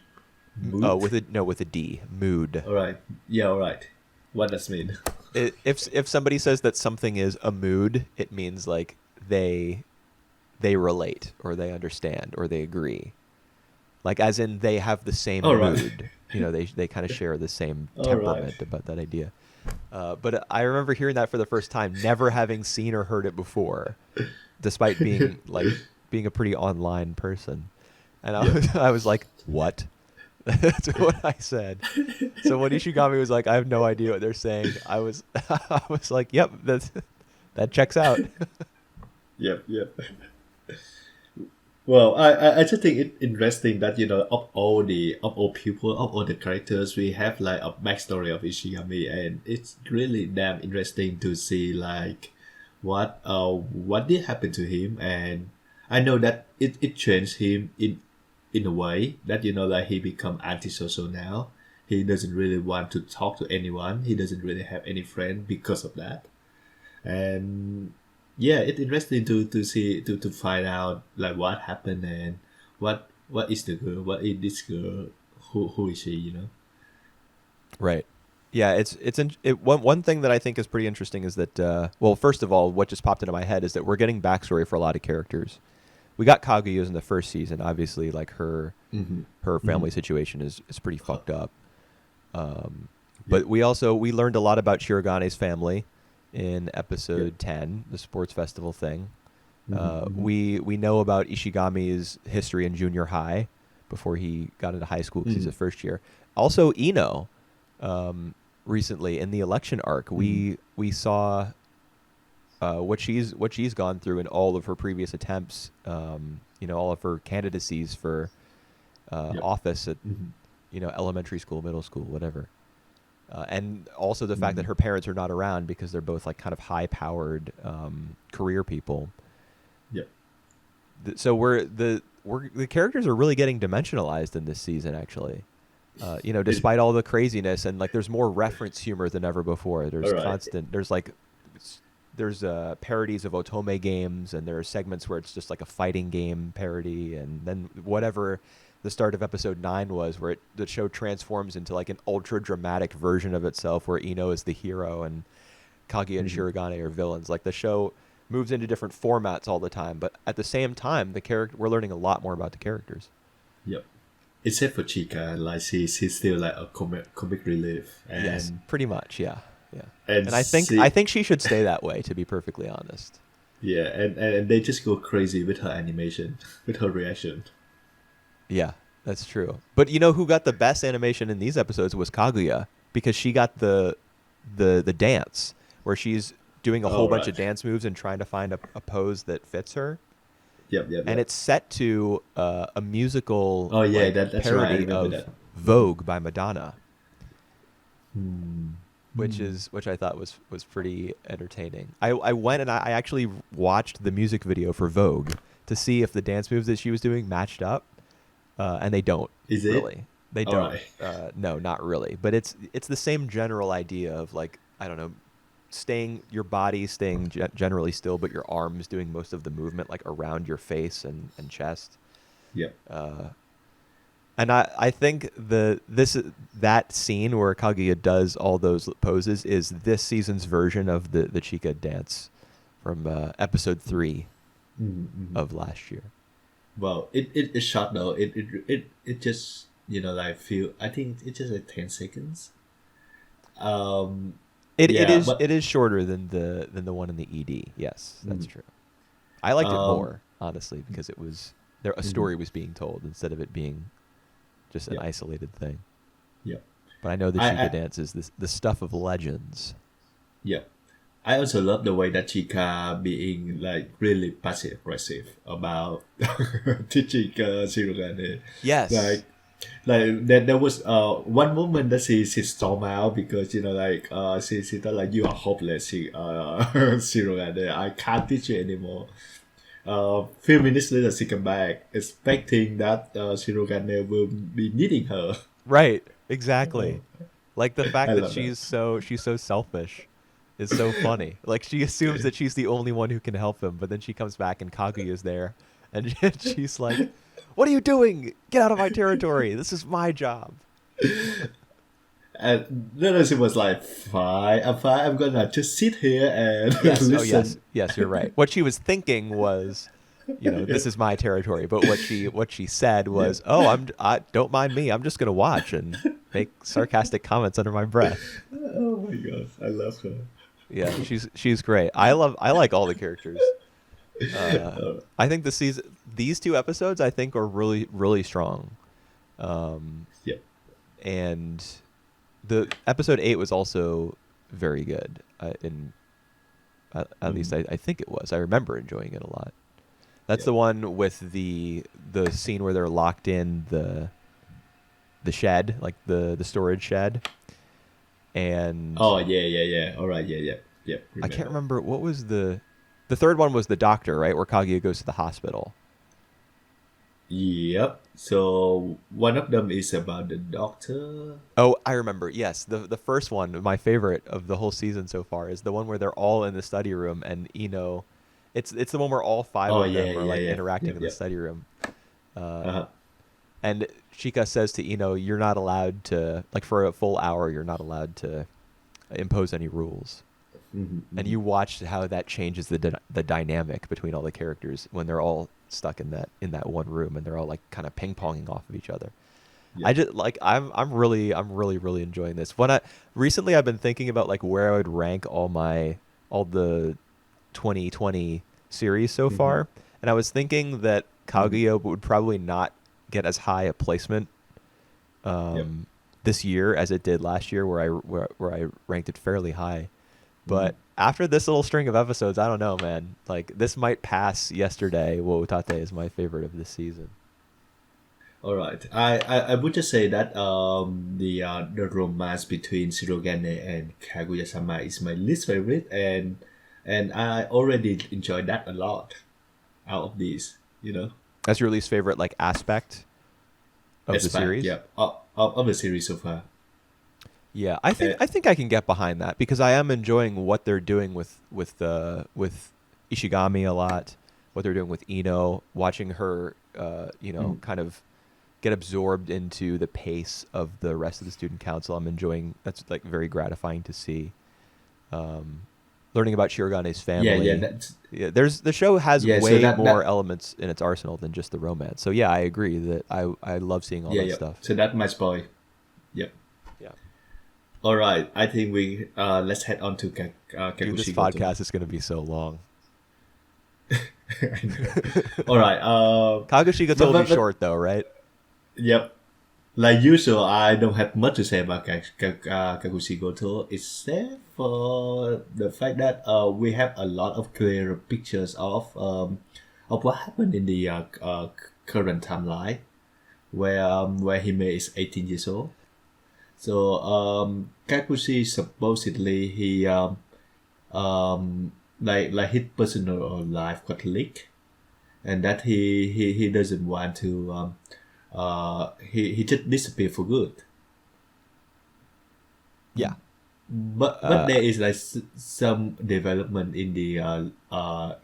Mood. with a D. Mood. All right. Yeah. All right. What does it mean? If somebody says that something is a mood, it means like they relate or they understand or they agree. Like as in they have the same All right. mood. They kind of share the same All right. temperament about that idea. But I remember hearing that for the first time, never having seen or heard it before, despite being a pretty online person. And I was like, "What?" That's what I said. So when Ishigami was like, "I have no idea what they're saying," I was like, "Yep, that checks out." Yep. Yep. Well, I just think it interesting that of all people of all the characters we have like a backstory of Ishigami, and it's really damn interesting to see like what did happen to him. And I know that it changed him in a way that like he become antisocial now. He doesn't really want to talk to anyone. He doesn't really have any friend because of that. And yeah, it's interesting to see to find out like what happened and what is the girl, what is this girl, who is she. Right. Yeah, one thing that I think is pretty interesting is that well, first of all, what just popped into my head is that we're getting backstory for a lot of characters. We got Kaguya's in the first season. Obviously, like her family situation is pretty fucked up. But we learned a lot about Shiragani's family in episode 10, the sports festival thing. We know about Ishigami's history in junior high before he got into high school because he's a first year. Also, Ino, recently in the election arc, we saw what she's gone through in all of her previous attempts. All of her candidacies for office at elementary school, middle school, whatever. And also the fact that her parents are not around because they're both like kind of high-powered career people. Yep. So the characters are really getting dimensionalized in this season, actually. Despite all the craziness and like there's more reference humor than ever before. There's All right. constant. There's like there's parodies of otome games, and there are segments where it's just like a fighting game parody, and then whatever the start of episode 9 was, where the show transforms into like an ultra dramatic version of itself, where Ino is the hero and Kaguya and Shirogane are villains. Like the show moves into different formats all the time, but at the same time, we're learning a lot more about the characters. Yep. Except for Chica, like she's still like a comic relief. And, yes, pretty much, yeah. And I think she should stay that way, to be perfectly honest. Yeah, and they just go crazy with her animation, with her reaction. Yeah, that's true. But you know who got the best animation in these episodes was Kaguya, because she got the dance where she's doing a whole bunch of dance moves and trying to find a pose that fits her. Yep. And it's set to a musical that's parody right. of that. Vogue by Madonna. Which I thought was pretty entertaining. I went and I actually watched the music video for Vogue to see if the dance moves that she was doing matched up, and they don't. Is it? Really? They don't. Right. No, not really. But it's the same general idea of like, I don't know, your body staying generally still, but your arms doing most of the movement, like around your face and chest. Yep. And I think that scene where Kaguya does all those poses is this season's version of the Chica dance from episode 3 of last year. Well, it's short though. It just like I think it's just like 10 seconds. It is shorter than the one in the ED. Yes, that's true. I liked it more, honestly, because it was a story was being told instead of it being just an isolated thing. Yeah. But I know the Chica dance is the stuff of legends. Yeah. I also love the way that Chica being like really passive aggressive about teaching Shirogane. Yes. Like there was one moment that she stormed out because she thought like you are hopeless, Shirogane. I can't teach you anymore. Few minutes later she come back expecting that Shirogane will be needing her. Right, exactly. Like the fact that she's so selfish is so funny. Like she assumes that she's the only one who can help him, but then she comes back and Kaguya's there and she's like, "What are you doing? Get out of my territory. This is my job." And then she was like, fine, I'm gonna just sit here and listen. Yes, you're right. What she was thinking was, this is my territory. But what she said was, I don't mind me. I'm just gonna watch and make sarcastic comments under my breath. Oh my gosh, I love her. Yeah, she's great. I like all the characters. I think these 2 episodes I think are really, really strong. And the episode 8 was also very good. At least I think it was. I remember enjoying it a lot. That's the one with the scene where they're locked in the shed, like the storage shed. And all right, yeah. I can't remember what was the third one was the doctor, right, where Kaguya goes to the hospital. Yep. So one of them is about the doctor. Oh, I remember. Yes, the first one, my favorite of the whole season so far, is the one where they're all in the study room and Ino. It's the one where all 5 of them are interacting in the study room. And Chika says to Ino, "You're not allowed to, like, for a full hour, you're not allowed to impose any rules." And you watch how that changes the dynamic between all the characters when they're all stuck in that one room and they're all like kind of ping-ponging off of each other. Yeah. I just like I'm really enjoying this. Recently I've been thinking about like where I would rank all the 2020 series so far, and I was thinking that Kaguya would probably not get as high a placement this year as it did last year, where I ranked it fairly high. But after this little string of episodes, I don't know, man. Like, this might pass Yesterday. Wo Utate is my favorite of this season. All right. I would just say that the romance between Shirogane and Kaguya-sama is my least favorite, and I already enjoyed that a lot out of these, That's your least favorite, like, aspect of the series? Yeah, of the series so far. Yeah, Uh, I think I can get behind that because I am enjoying what they're doing with Ishigami a lot. What they're doing with Ino, watching her, mm, kind of get absorbed into the pace of the rest of the student council. I'm enjoying. That's like very gratifying to see. Um, Learning about Shirigane's yeah, yeah, family. that's Yeah, the show has yeah. So way that more that elements in its arsenal than just the romance. So yeah, I agree that I love seeing all yeah, that yeah. stuff. So that my spoil. Yep. Yeah, All right. I think we let's head on to dude, this Kakushigoto. podcast is going to be so long. I know. All right. Kagoshigata will be But short though, right? yep. Like usual, I don't have much to say about Kakushigoto, except for the fact that we have a lot of clear pictures of what happened in the current timeline, where Hime is 18 years old. So Kakushi supposedly he like his personal life got leaked, and that he doesn't want to he just disappeared for good. Yeah. But Uh, there is like some development in the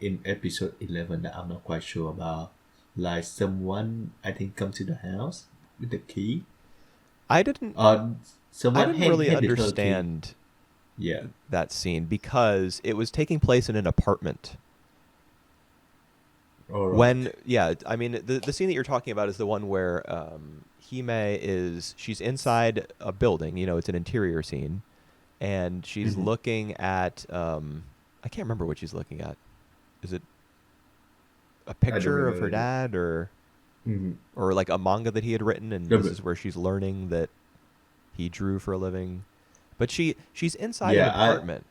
in episode 11 that I'm not quite sure about. Like someone I think come to the house with the key. I didn't Uh, I someone didn't really handed her key. understand Yeah. that scene because it was taking place in an apartment. All right. When yeah, I mean the scene that you're talking about is the one where Hime she's inside a building. It's an interior scene, and she's Mm-hmm. looking at I can't remember what she's looking at. Is it a I don't picture of her remember. dad Mm-hmm. or like a manga that he had written, and No, this but is where she's learning that he drew for a living. But she's inside an yeah, I. apartment,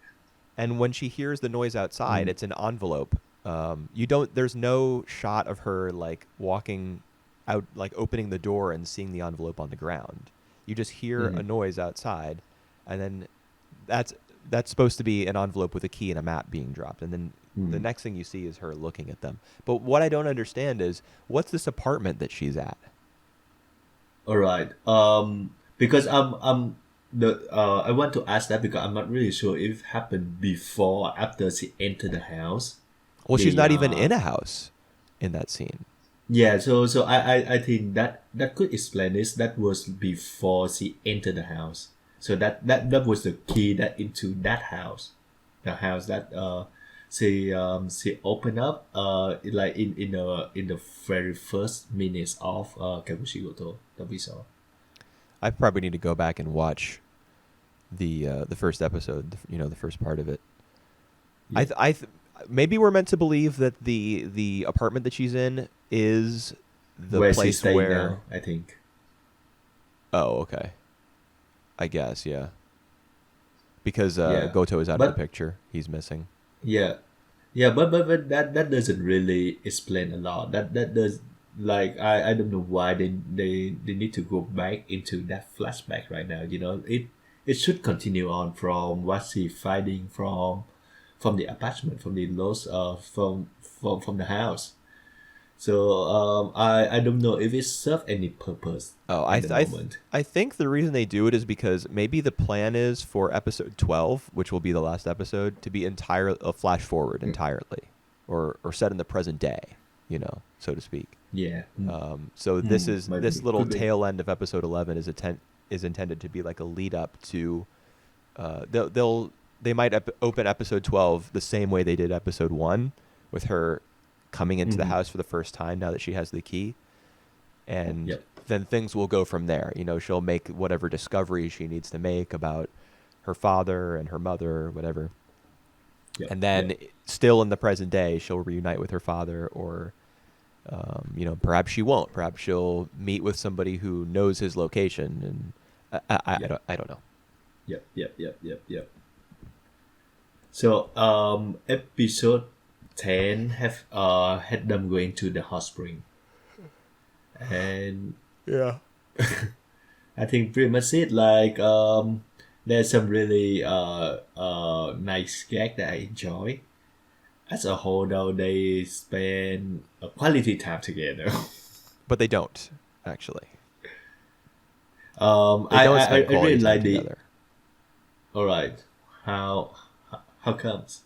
and when she hears the noise outside, Mm, it's an envelope. You don't. There's no shot of her like walking out, like opening the door and seeing the envelope on the ground. You just hear a mm, noise outside, and then that's that's supposed to be an envelope with a key and a map being dropped, and then the mm. next thing you see is her looking at them. But what I don't understand is what's this apartment that she's at? All right. Because the I want to ask that because I'm not really sure if it happened before or after she entered the house. Well, she's The not even in a house in that scene. Yeah, so I think that could explain this. That was before she entered the house. So that was the key that into that house, the house that she opened up like in the very first minutes of Kakushigoto that we saw. I probably need to go back and watch the first episode, the first part of it. Yeah, Maybe we're meant to believe that the apartment that she's in is the where she place staying where. now, I think. Oh, okay. I guess, yeah. Because Yeah, Goto is out of the but picture. He's missing. yeah, yeah, but that doesn't really explain a lot. That does like I don't know why they need to go back into that flashback right now. It should continue on from what she fighting from the apartment from the loss from the house. So I don't know if it serves any purpose Oh, at the moment. I think the reason they do it is because maybe the plan is for episode 12, which will be the last episode, to be a flash forward Mm, entirely, or set in the present day, so to speak. yeah. Mm, So this maybe little could be. tail end of episode 11 is intended to be like a lead up to. They might open episode 12 the same way they did episode 1, with her coming into the Hmm. house for the first time now that she has the key, and Yep. then things will go from there. She'll make whatever discoveries she needs to make about her father and her mother, whatever. Yep. And then, Yep. still in the present day, she'll reunite with her father, or perhaps she won't. Perhaps she'll meet with somebody who knows his location, and Yep. I don't know. Yep. Yep. Yep. Yep. Yep. So episode 10 have had them going to the hot spring, and Yeah. I think pretty much it. Like there's some really nice gag that I enjoy. As a whole, though, they spend a quality time together. But they don't actually. um, They I, don't I spend I really quality time like the together. All right. How comes?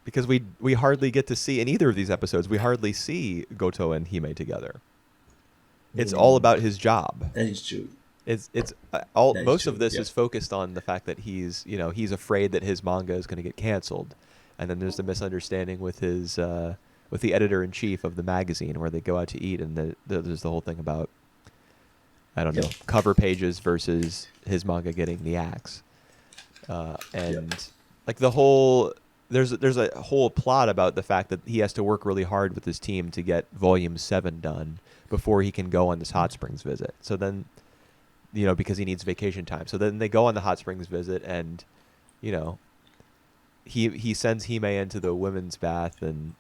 Because we hardly get to see in either of these episodes. We hardly see Goto and Hime together. It's all about his job. That is true. It's all That is most of true. this Yep. is focused on the fact that he's afraid that his manga is going to get canceled, and then there's the misunderstanding with his with the editor in chief of the magazine where they go out to eat, and there's the whole thing about I don't know Yep. cover pages versus his manga getting the axe, and Yep. like the whole there's a whole plot about the fact that he has to work really hard with his team to get volume 7 done before he can go on this hot springs visit. So then, because he needs vacation time. So then they go on the hot springs visit, and you know, he sends Hime into the women's bath, and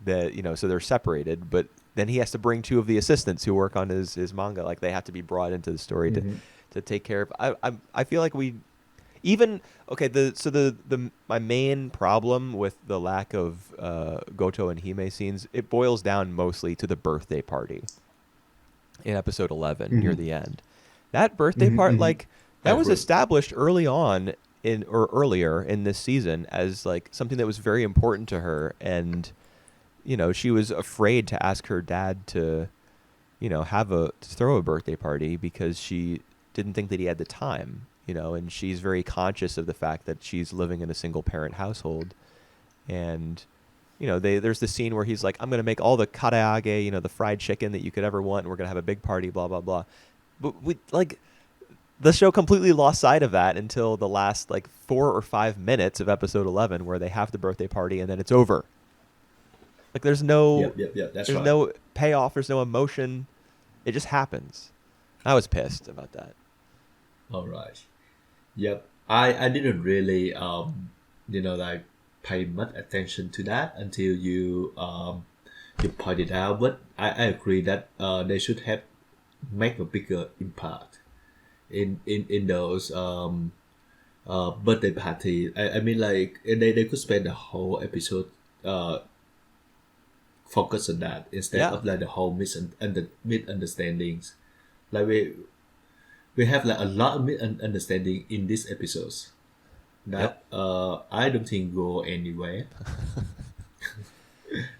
so they're separated, but then he has to bring two of the assistants who work on his manga. Like they have to be brought into the story to take care of. I feel like we even okay. The my main problem with the lack of Goto and Hime scenes, it boils down mostly to the birthday party in episode 11 near the end. That birthday part, like I that was agree. established early on earlier in this season as like something that was very important to her, and she was afraid to ask her dad to to throw a birthday party because she didn't think that he had the time, and she's very conscious of the fact that she's living in a single parent household. And there's the scene where he's like, I'm going to make all the karaage, the fried chicken that you could ever want, and we're going to have a big party, blah blah blah. But the show completely lost sight of that until the last 4 or 5 minutes of episode 11, where they have the birthday party and then it's over. Like there's no Yep. That's there's right. no payoff, there's no emotion. It just happens. I was pissed about that. All right. Yep. I didn't really pay much attention to that until you pointed out. But I agree that they should have make a bigger impact in those birthday party. I mean, like they could spend the whole episode focus on that instead Yeah. of like the whole misunderstandings. Like we have like a lot of misunderstanding in these episodes that I don't think go anywhere.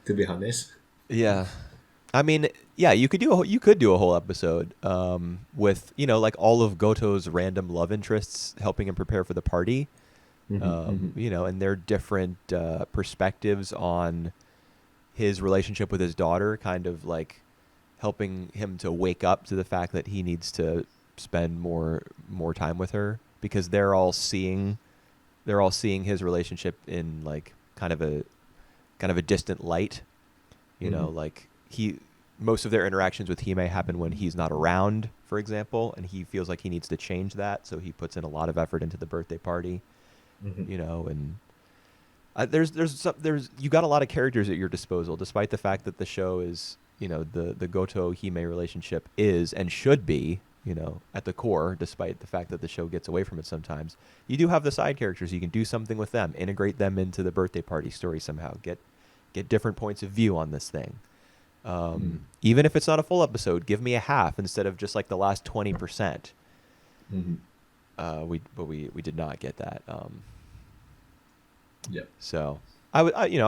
To be honest. Yeah. I mean, yeah, you could do a whole episode with, like all of Goto's random love interests helping him prepare for the party. And their different perspectives on his relationship with his daughter, kind of like helping him to wake up to the fact that he needs to spend more time with her, because they're all seeing his relationship in like kind of a distant light. Like most of their interactions with Hime happen when he's not around, for example, and he feels like he needs to change that, so he puts in a lot of effort into the birthday party. And there's you got a lot of characters at your disposal, despite the fact that the show is, the Goto Hime relationship is and should be, at the core, despite the fact that the show gets away from it sometimes. You do have the side characters. You can do something with them, integrate them into the birthday party story somehow, get different points of view on this thing. Even if it's not a full episode, give me a half instead of just like the last 20%. We did not get that. Yep. So I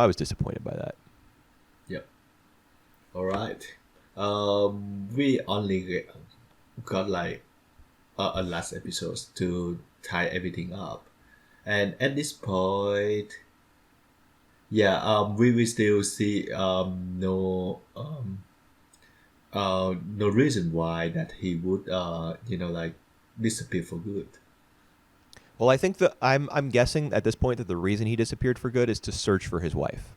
was disappointed by that. Yep. All right. We only got like a last episode to tie everything up, and at this point, we will still see no reason why that he would disappear for good. Well, I think that I'm guessing at this point that the reason he disappeared for good is to search for his wife.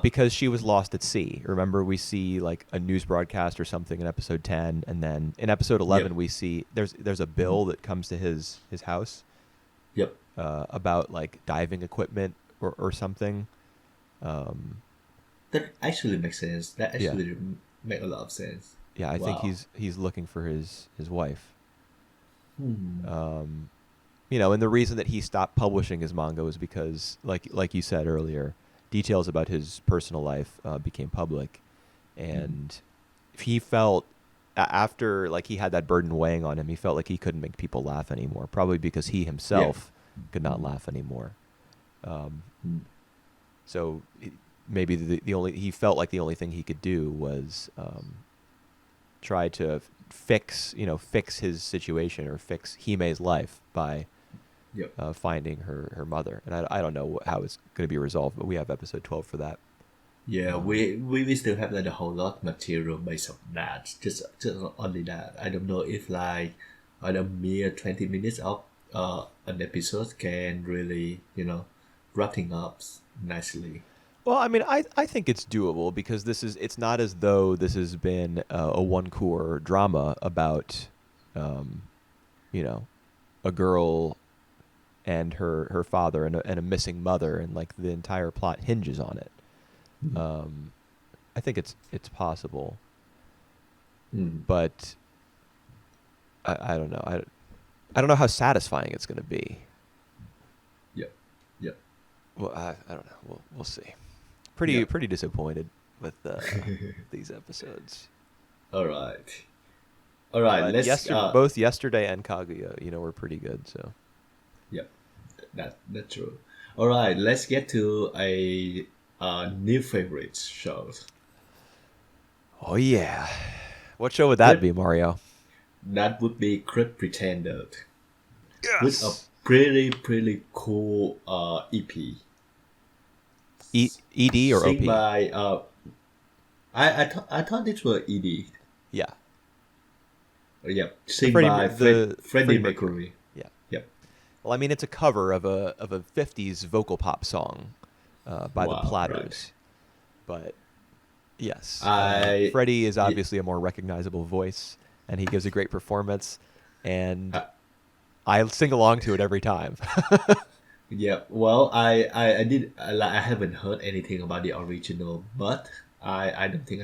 Because she was lost at sea. Remember, we see like a news broadcast or something in episode 10, and then in episode 11 we see there's a bill that comes to his house. Yep. About like diving equipment or something. That actually makes sense. That actually make a lot of sense. Yeah, I think he's looking for his wife. And the reason that he stopped publishing his manga was because, like you said earlier, details about his personal life became public, and he felt after like he had that burden weighing on him, he felt like he couldn't make people laugh anymore. Probably because he Yeah. himself could not laugh anymore. Um, Mm. so maybe the only he felt like the only thing he could do was try to fix his situation or fix Hime's life by Yep. finding her mother. And I don't know how it's going to be resolved, but we have episode 12 for that. Yeah, we still have like a whole lot material based on that. Just only that. I don't know if like a mere 20 minutes of an episode can really wrapping up nicely. Well, I mean, I think it's doable because it's not as though this has been a one core drama about, um, you know, a girl and her father and a missing mother and like the entire plot hinges on it. Mm. I think it's possible, Mm. but I don't know. I don't know how satisfying it's going to be. Yep. Yep. Well, I don't know. We'll see. Yeah. Pretty disappointed with these episodes. All right. All right. But Let's. both yesterday and Kaguya, were pretty good. So Yep. That's true. All right. Let's get to a new favorite show. oh yeah, what show would that Crit. be, Mario? That would be Crit Pretender with a Yes. pretty cool EP. ED or Sing OP? by I thought this were ED. Yeah, Yep. the Sing by the Freddie Freddie Mercury. Mercury. Yeah. Yep. Well, I mean, it's a cover of a '50s vocal pop song by the Wow. Right. Platters, but yes, I Freddie is y- obviously a more recognizable voice, and he gives a great performance, and uh, I sing along to it every time. yeah. Well, I haven't heard anything about the original, but I don't think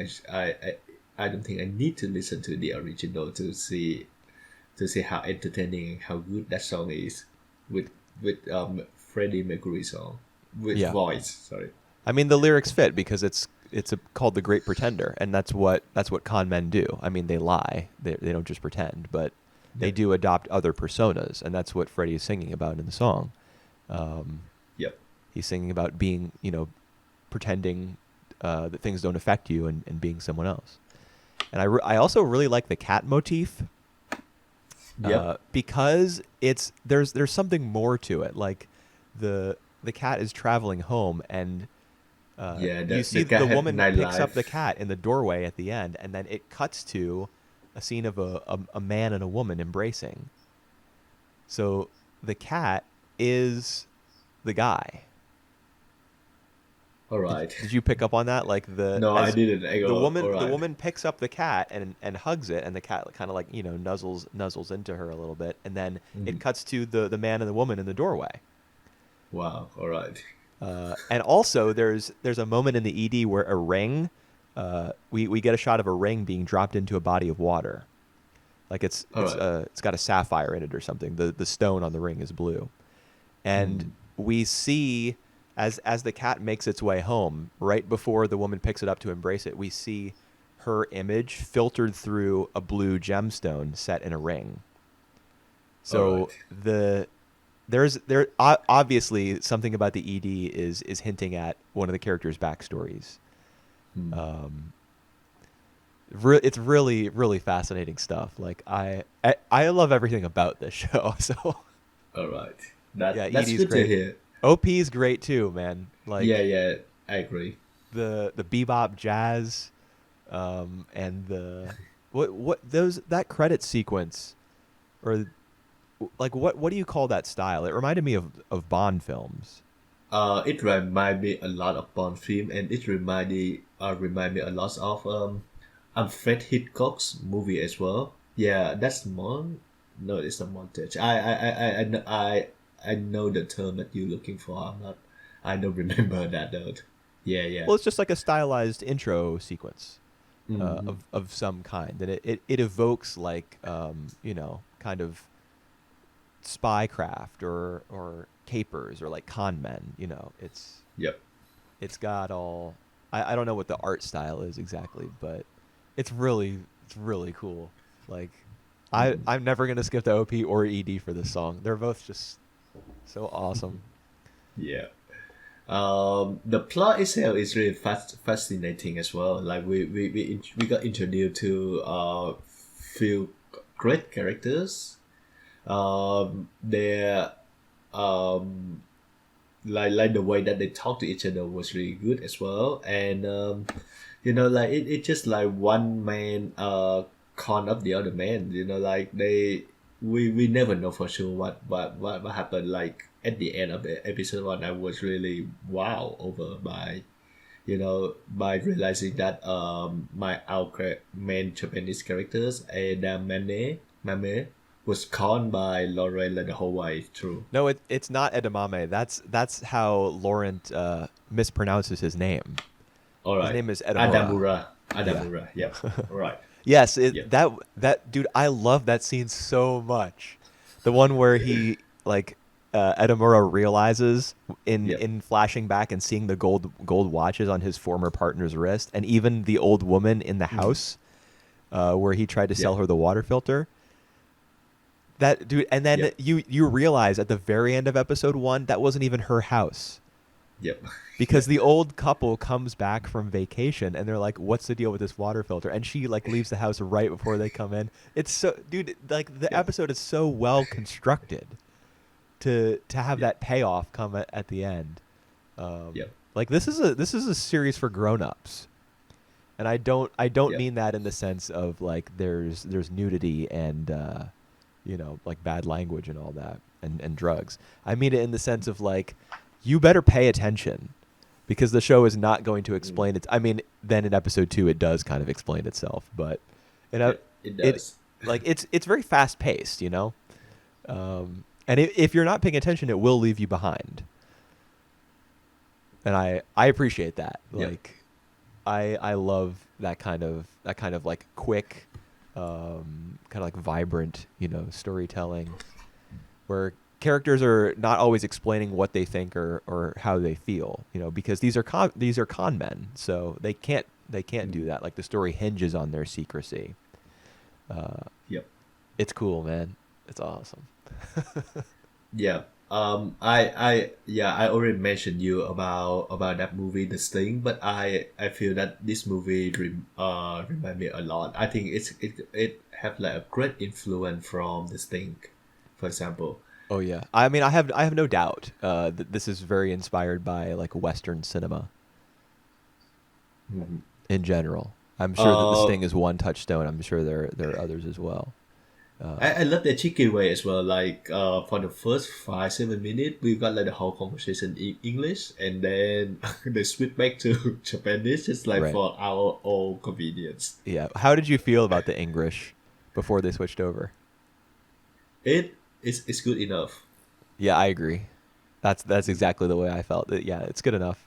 I don't think I need to listen to the original to see how entertaining and how good that song is with Freddie Mercury song with Yeah. voice. Sorry. I mean, the lyrics fit because it's called The Great Pretender, and that's what con men do. I mean, they lie. They don't just pretend, but they Yep. do adopt other personas, and that's what Freddie is singing about in the song. Um, Yep. he's singing about being, pretending that things don't affect you and being someone else. And I also really like the cat motif Yep. because there's something more to it. Like the cat is traveling home, and Yeah. you The see guy the had woman picks up the nightlife. cat in the doorway at the end, and then it cuts to a scene of a man and a woman embracing. So the cat is the guy. All Did, right. did you pick up on that? Like No, I didn't. I the go. All woman the right. woman picks up the cat and hugs it, and the cat kind of like nuzzles into her a little bit, and then it Mhm. cuts to the man and the woman in the doorway. Wow. All right. And also, there's a moment in the ED where a ring, we get a shot of a ring being dropped into a body of water, like All right. it's got a sapphire in it or something. The stone on the ring is blue, and Mm. we see as the cat makes its way home, right before the woman picks it up to embrace it, we see her image filtered through a blue gemstone set in a ring. All So right. obviously something about the ED is hinting at one of the characters' backstories. Mm. Um, it's really fascinating stuff. Like I love everything about this show. So All right. yeah, That's ED's good to great. hear. OP's great too, man. Yeah. Like Yeah. I agree. the bebop jazz, and the what those that credit sequence, or like what do you call that style? It reminded me of Bond films. It remind me a lot of Bond film, and it remind me a lot of Alfred Hitchcock's movie as well. Yeah, that's mon. No, it's not montage. I know the term that you're looking for. I'm not. I don't remember that though. Yeah, yeah. Well, it's just like a stylized intro sequence Mm-hmm. of some kind, and it evokes like kind of spycraft or capers or like con men. Yep. It's got all. I don't know what the art style is exactly, but it's really It's really cool. Like, Mhm. I'm never gonna skip the OP or ED for this song. They're both just so awesome. Yeah. The plot itself is really fascinating as well. Like we got introduced to few great characters. Their um, like the way that they talk to each other was really good as well. And like it just like one man con up the other man. Like we never know for sure what happened. Like at the end of the episode one, I was really wow over by realizing that our main Japanese characters, Adam Mame was conned by Lauren like the whole way through. No, it's not edamame. That's how Laurent mispronounces his name. All His right, name is Edamura. Adamura, Yeah. Adamura. Yep. All right. Yes, Yep. that dude, I love that scene so much. The one where he like Edamura realizes Yep. in flashing back and seeing the gold watches on his former partner's wrist, and even the old woman in the Mhm. house where he tried to sell Yep. her the water filter. That dude, and then Yep. you realize at the very end of episode 1 that wasn't even her house. Yep. Yeah. Because the old couple comes back from vacation and they're like, "What's the deal with this water filter?" And she like leaves the house right before they come in. It's so, dude, like the Yep. episode is so well constructed to have Yep. that payoff come at the end. Um, Yep. like this is a series for grown-ups, and I don't Yep. mean that in the sense of like there's nudity and like bad language and all that and drugs. I mean it in the sense of like you better pay attention because the show is not going to Mm. explain it. I mean, then in episode 2 it does kind of explain itself, but Yep. It it does. like it's very fast paced, and if you're not paying attention, it will leave you behind. And I appreciate that. Yep. Like I love that kind of like quick, kind of like vibrant, storytelling where characters are not always explaining what they think or how they feel, because these are con men, so they can't do Mm. that. Like the story hinges on their secrecy. Uh, Yep. it's cool, man. It's awesome. Yeah. I already mentioned you about that movie, The Sting, but I feel that this movie remind me a lot. I think it have like a great influence from The Sting, for example. Oh yeah. I mean, I have no doubt that this is very inspired by like Western cinema Mhm. in general. I'm sure that The Uh, Sting is one touchstone. I'm sure there are others as well. I love the chicken way as well. Like for the first 5 7 minutes, we got like the whole conversation in English, and then they switch back to Japanese, just like Right. for our own convenience. Yeah. How did you feel about the English before they switched over? It's good enough. Yeah, I agree. That's exactly the way I felt. Yeah, it's good enough.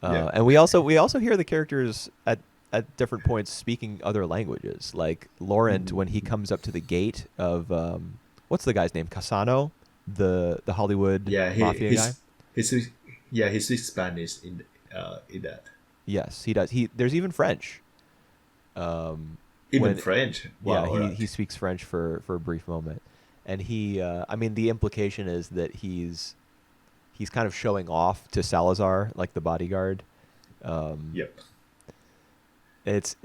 Yeah. And we also hear the characters at different points speaking other languages. Like Laurent, when he comes up to the gate of what's the guy's name? Casano, the Hollywood Yeah, mafia guy. he's yeah, he speaks Spanish in that. Yes, he does. There's even French. Um, Even when French. Yeah, Wow, he alright. speaks French for a brief moment, and I mean, the implication is that he's kind of showing off to Salazar, like the bodyguard. Um, Yep. it's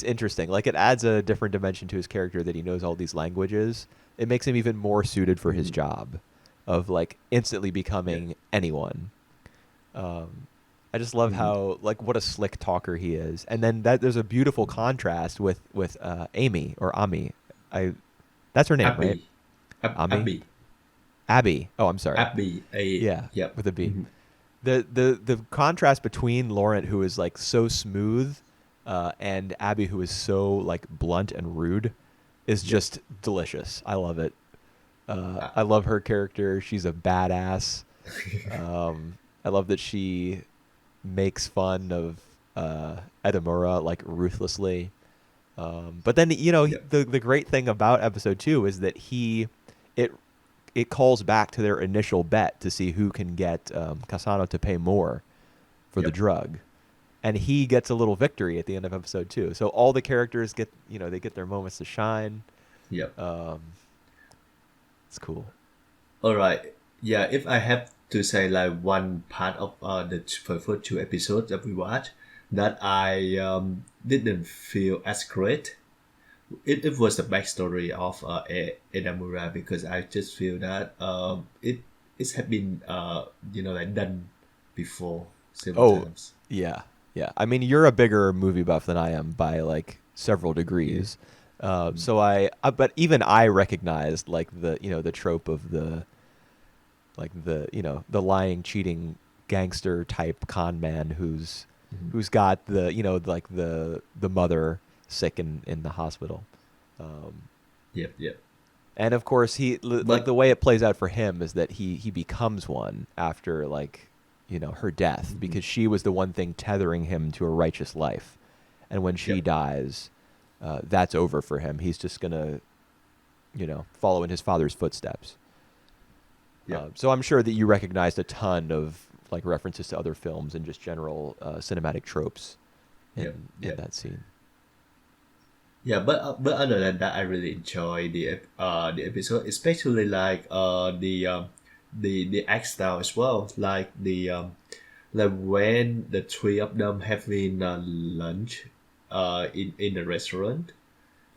interesting. Like it adds a different dimension to his character that he knows all these languages. It makes him even more suited for his Mhm. job, of like instantly Yeah. becoming anyone. Um, I just love Mhm. how like what a slick talker he is, and then that there's a beautiful contrast with Amy or Ami. I That's her name, right? Abby. Ami, Abby. Abby. Oh, I'm sorry. Abby. A Yeah, Yep. with a B. Mhm. The contrast between Laurent, who is like so smooth, and Abby, who is so like blunt and rude, is Yep. just delicious. I love it. Uh, I love her character. She's a badass. I love that she makes fun of Edamura like ruthlessly. But then yep. the great thing about episode 2 is that it it calls back to their initial bet to see who can get Casano to pay more for the Yep. drug. and he gets a little victory at the end of episode 2. So all the characters get, they get their moments to shine. Yep. Um, it's cool. All right. Yeah, if I have to say like one part of the first two episodes that we watched that I didn't feel as great, it was the backstory of Edamura, because I just feel that it had been like done before several Oh, times. yeah. Yeah. I mean, you're a bigger movie buff than I am by like several Yeah. degrees. So but even I recognized like the trope of the lying, cheating gangster type con man Mhm. who's got like the mother sick in the hospital. Um, Yep. Yep. and of course like the But way it plays out for him is that he becomes one after like her death, mhm. because she was the one thing tethering him to a righteous life, and when she Yep. dies, that's over for him. He's just gonna follow in his father's footsteps. Yep. So I'm sure that you recognized a ton of like references to other films and just general cinematic tropes Yep. in Yep. that scene. Yeah, but other than that, I really enjoy the episode, especially like the act style as well, like when the three of them having lunch in the restaurant,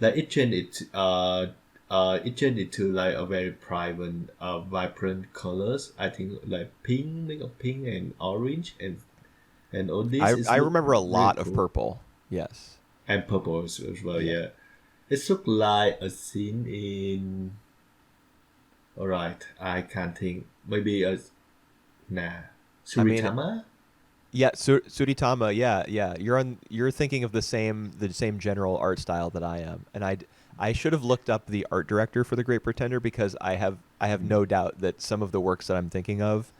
like it changed it to like a very private vibrant colors. I think like pink, make of pink and orange and all this is I look remember a really lot of cool, purple. Yes. and purple as well. Yeah. Yeah, it looked like a scene in. All right, I can't think. Maybe a nah, I mean, Suritama. yeah, Suritama. Yeah, yeah. You're thinking of the same general art style that I am, and I should have looked up the art director for The Great Pretender, because I have Mm, no doubt that some of the works that I'm thinking of,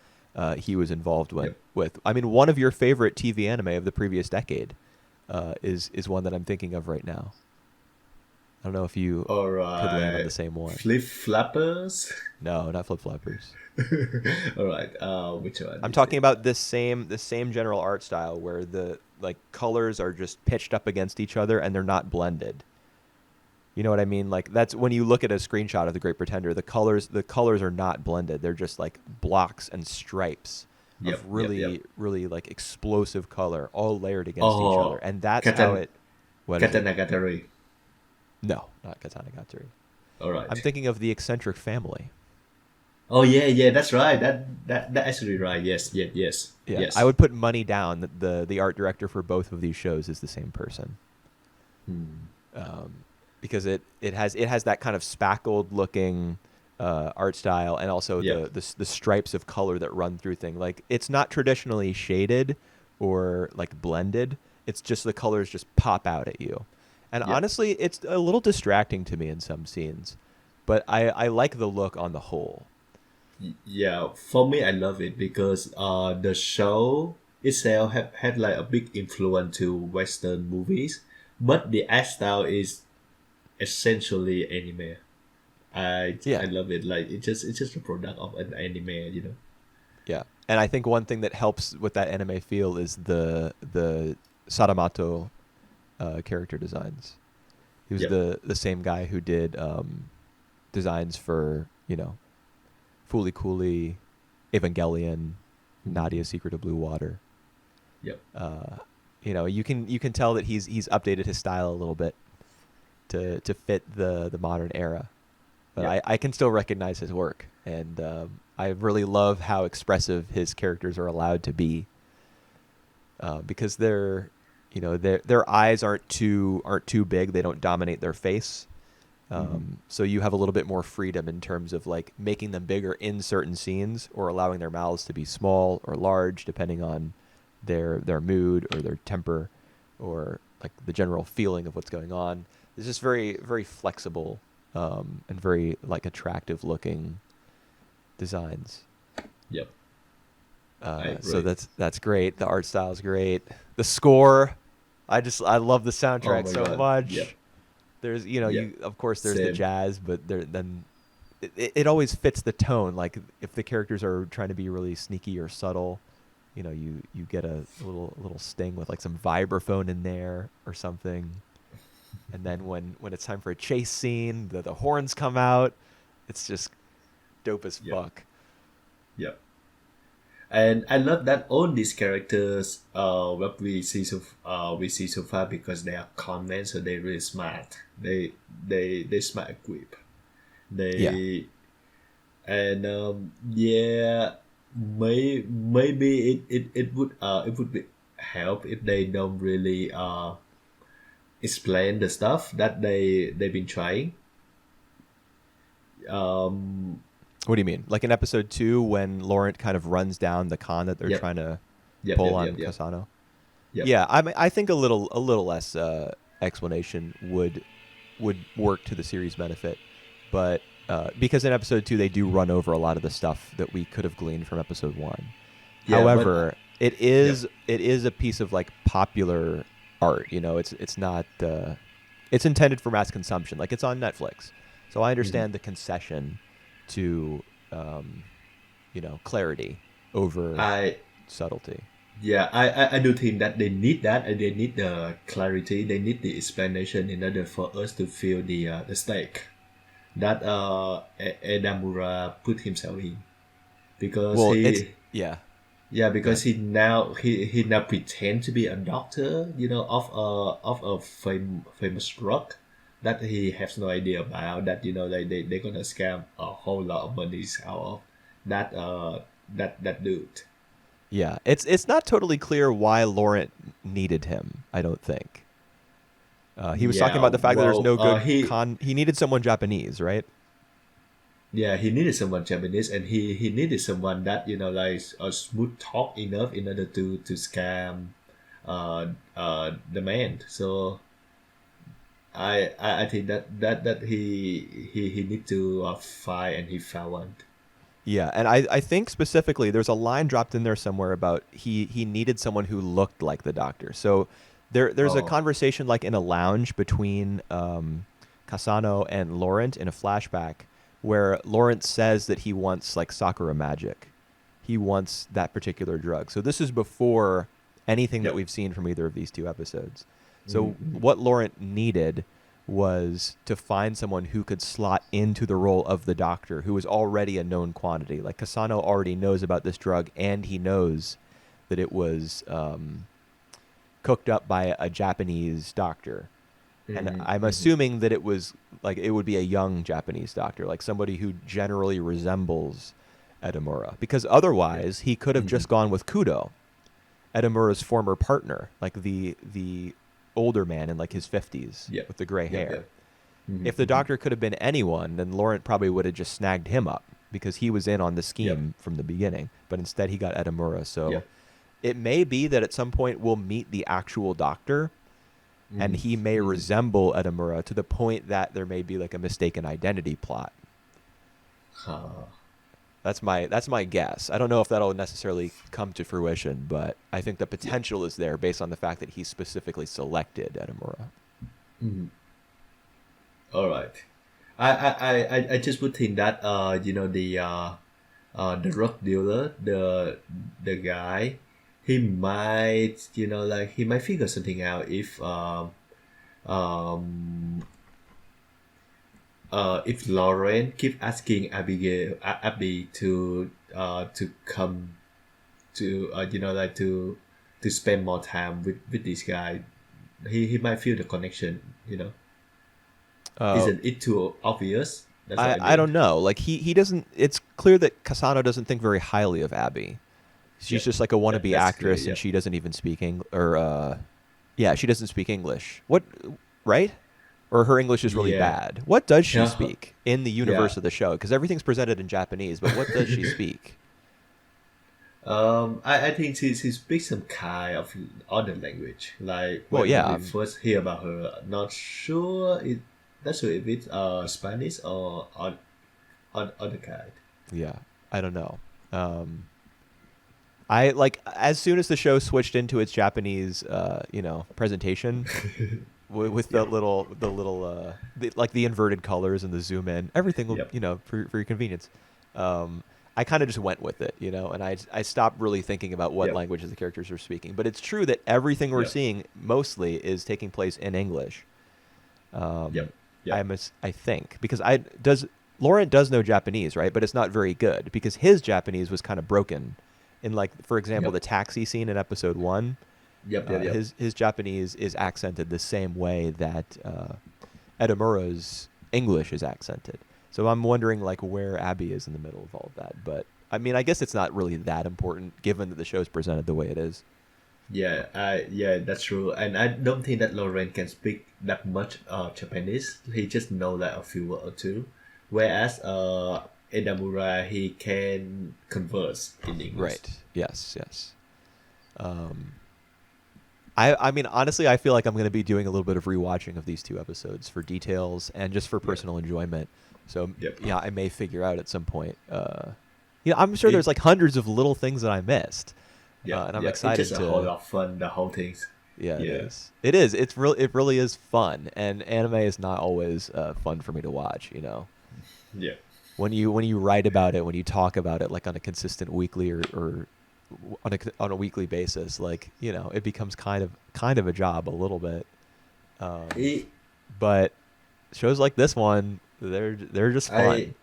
he was involved with. yep. I mean, one of your favorite TV anime of the previous decade, is one that I'm thinking of right now. I don't know if you All could land on right, the same one. flip flappers. No, not Flip Floppers. All right, which one I'm is talking it? about this same general art style where the like colors are just pitched up against each other and they're not blended. You know what I mean? Like that's when you look at a screenshot of The Great Pretender, the colors are not blended. They're just like blocks and stripes of Yep, yep, yep. really really like explosive color all layered against each other. Oh, And that's how Katan it what is it? Katanagatari. No, not Katana Gatari. All I'm right. thinking of The Eccentric Family. Oh yeah, yeah, that's right. That actually right. Yes, yes, yes, Yeah, I yes. would put money down that the art director for both of these shows is the same person. Hmm. um, because it has that kind of spackled looking art style, and also Yep, the stripes of color that run through thing. Like it's not traditionally shaded or like blended. It's just the colors just pop out at you. And yep. honestly, it's a little distracting to me in some scenes, but I like the look on the whole. Yeah, for me, I love it because the show itself had like a big influence to Western movies, but the art style is essentially anime. I Yeah, love it. Like it's just a product of an anime. yeah. And I think one thing that helps with that anime feel is the Sadamato character designs. He was Yep. the same guy who did designs for Fooly Cooly, Evangelion, Mhm. Nadia Secret of Blue Water. Yep. Uh, you can tell that he's updated his style a little bit to fit the modern era, but Yep. I can still recognize his work, and I really love how expressive his characters are allowed to be, because their eyes aren't too big. They don't dominate their face. Hmm. So you have a little bit more freedom in terms of like making them bigger in certain scenes, or allowing their mouths to be small or large depending on their mood or their temper, or like the general feeling of what's going on. It's just very very flexible, and very like attractive looking designs. Yep. I So agree. that's great. The art style is great. The score, I love the Oh soundtrack my so god. Yep. much. There's Yep. you of course there's the Same. jazz, but then it always fits the tone. Like if the characters are trying to be really sneaky or subtle, you get a little sting with like some vibraphone in there or something. And then when it's time for a chase scene, the horns come out. It's just dope as Yep. fuck. Yep. And I love that all these characters what we see so far because they are conmen, so they're really smart. They smart equip. Yeah. They and yeah, maybe it would be help if they don't really explain the stuff that they've been trying. Um, What do you mean? Like in episode 2 when Laurent kind of runs down the con that they're yep, trying to yep, pull yep, on yep, yep, Kasano? yep. Yeah, I think a little less explanation would work to the series' benefit, but because in episode 2 they do run over a lot of the stuff that we could have gleaned from episode 1. Yeah, but However, it yep. is a piece of like popular art. It's not it's intended for mass consumption. Like it's on Netflix, so I Mhm. understand the concession to clarity over I subtlety. Yeah, I do think that they need that, and they need the clarity, they need the explanation in order for us to feel the stake that Edamura put himself in, because Well, it's yeah. Go ahead. he now pretend to be a doctor, of a famous rock that he has no idea about, that like they're gonna scam a whole lot of money out of that dude. Yeah, it's not totally clear why Laurent needed him. I don't think. He was talking Yeah, about the fact that there's well, no good con. He needed someone Japanese, right? he needed someone Japanese, and he needed someone that like a smooth talk enough in order to scam the man. So I think that he need to find, and he found one. Yeah, and I think specifically there's a line dropped in there somewhere about he needed someone who looked like the doctor. So there's a Oh, conversation like in a lounge between Kasano and Laurent in a flashback where Laurent says that he wants like Sakura magic. He wants that particular drug. So this is before anything that yep. we've seen from either of these two episodes. So Mm-hmm. what Laurent needed was to find someone who could slot into the role of the doctor, who was already a known quantity. Like Kasano already knows about this drug, and he knows that it was cooked up by a Japanese doctor. And I'm Mm-hmm. Mm-hmm. assuming that it was like it would be a young Japanese doctor, like somebody who generally resembles Edamura. Because Yep. otherwise, he could have Mm-hmm. just gone with Kudo, Edamura's former partner, like the older man in like his 50s Yep. with the gray Yep. hair. Yep. Mm-hmm. If the Mm-hmm. doctor could have been anyone, then Laurent probably would have just snagged him up because he was in on the Yep. scheme from the beginning. But instead, he got Edamura. So Yep. it may be that at some point we'll meet the actual doctor, and Mm-hmm. he may Mm-hmm. resemble Edamura to the point that there may be like a mistaken identity plot. Huh. That's my guess. I don't know if that'll necessarily come to fruition, but I think the Yep. potential is there based on the fact that he specifically selected Edamura. Mm-hmm. All right. I just would think that the drug dealer, the guy, he might like he might figure something out um if Lauren keep asking Abby to come to like to spend more time with this guy, he might feel the connection. Uh, Isn't it too obvious? That's what I I I mean. don't know. Like he doesn't. It's clear that Kasano doesn't think very highly of Abby. She's Yep. just like a wannabe That's clear. actress, and Yep. she doesn't even speak yeah, she doesn't speak English. What, right? Or her English is really Yeah. bad. What does she Yeah. speak in the Yeah. universe of the show? Because everything's presented in Japanese, but what does she speak? I think she speaks some kind of other language. Like Well, when yeah, we first hear about her, not sure if it's Spanish or on other kind. yeah. I don't know. Um, I like as soon as the show switched into its Japanese, presentation with Yep. like the inverted colors and the zoom in, everything will, Yep. for your convenience. I kind of just went with it, and I stopped really thinking about what Yep. languages the characters were speaking. But it's true that everything we're Yep. seeing mostly is taking place in English. Um, Yep. Yep. I think because Laurent does know Japanese, right? But it's not very good because his Japanese was kind of broken. In like, for example, Yep. the taxi scene in episode 1, Yep. Yep. Yep. his Japanese is accented the same way that Edamura's English is accented. So I'm wondering like where Abby is in the middle of all of that. But I mean, I guess it's not really that important given that the show's presented the way it is. Yeah, that's true. And I don't think that Lauren can speak that much Japanese. He just know like a few word or two. Whereas Edamura, he can converse in English. Right. Yes. Yes. Um, I mean, honestly, I feel like I'm going to be doing a little bit of rewatching of these 2 episodes for details and just for Yep. personal enjoyment. So Yep. yeah, I may figure out at some point. I'm sure It, there's like hundreds of little things that I missed, yeah, and I'm yeah. It's excited just a whole to. lot of fun, the whole things. Yeah, it Yeah. is. It is. It's real. It really is fun, and anime is not always fun for me to watch. Yeah. When you write about it, when you talk about it, like on a consistent weekly or on a weekly basis, like it becomes kind of a job a little bit. Um, It, but shows like this one, they're just I fun.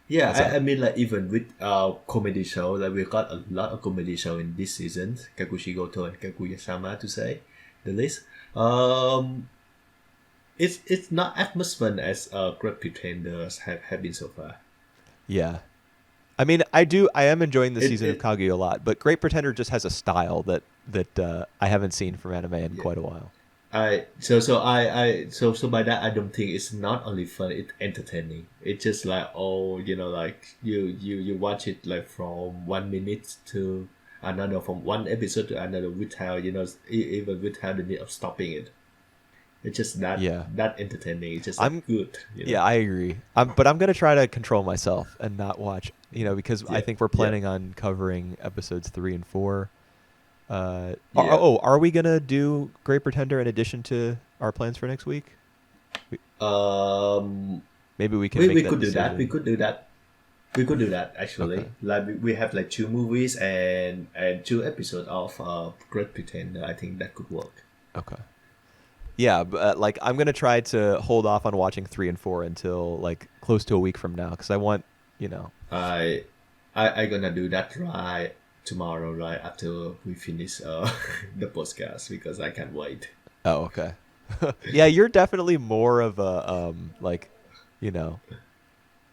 Yeah, What's up? I mean like even with comedy show, like we got a lot of comedy show in this season, Kakushi Goto and Kaguya-sama to say the least. Um it's not as much fun as Great Pretenders have been so far. Yeah. I mean, I am enjoying the It season of it Kaguya a lot, but Great Pretender just has a style that I haven't seen from anime in yeah. quite a while. So by that I don't think it's not only fun, it's entertaining. It's just like like you watch it like from 1 minute to another, from one episode to another without even without the need of stopping it. It's just Yeah. that entertaining. It's just I'm like good, Yeah, I agree. But I'm gonna try to control myself and not watch, because I Yeah, think we're yeah, planning on covering episodes 3 and 4. yeah. Are we gonna do Great Pretender in addition to our plans for next week? We- Um, Maybe we can make we that could do that. We decision. could do that. We could do that actually. Okay. Like we have like 2 movies and 2 episodes of Great Pretender. I think that could work. Okay. Yeah, but like I'm gonna try to hold off on watching 3 and 4 until like close to a week from now because I want, you know. I I gonna do that right tomorrow, right after we finish the podcast because I can't wait. Oh, okay. Yeah, you're definitely more of a like, you know,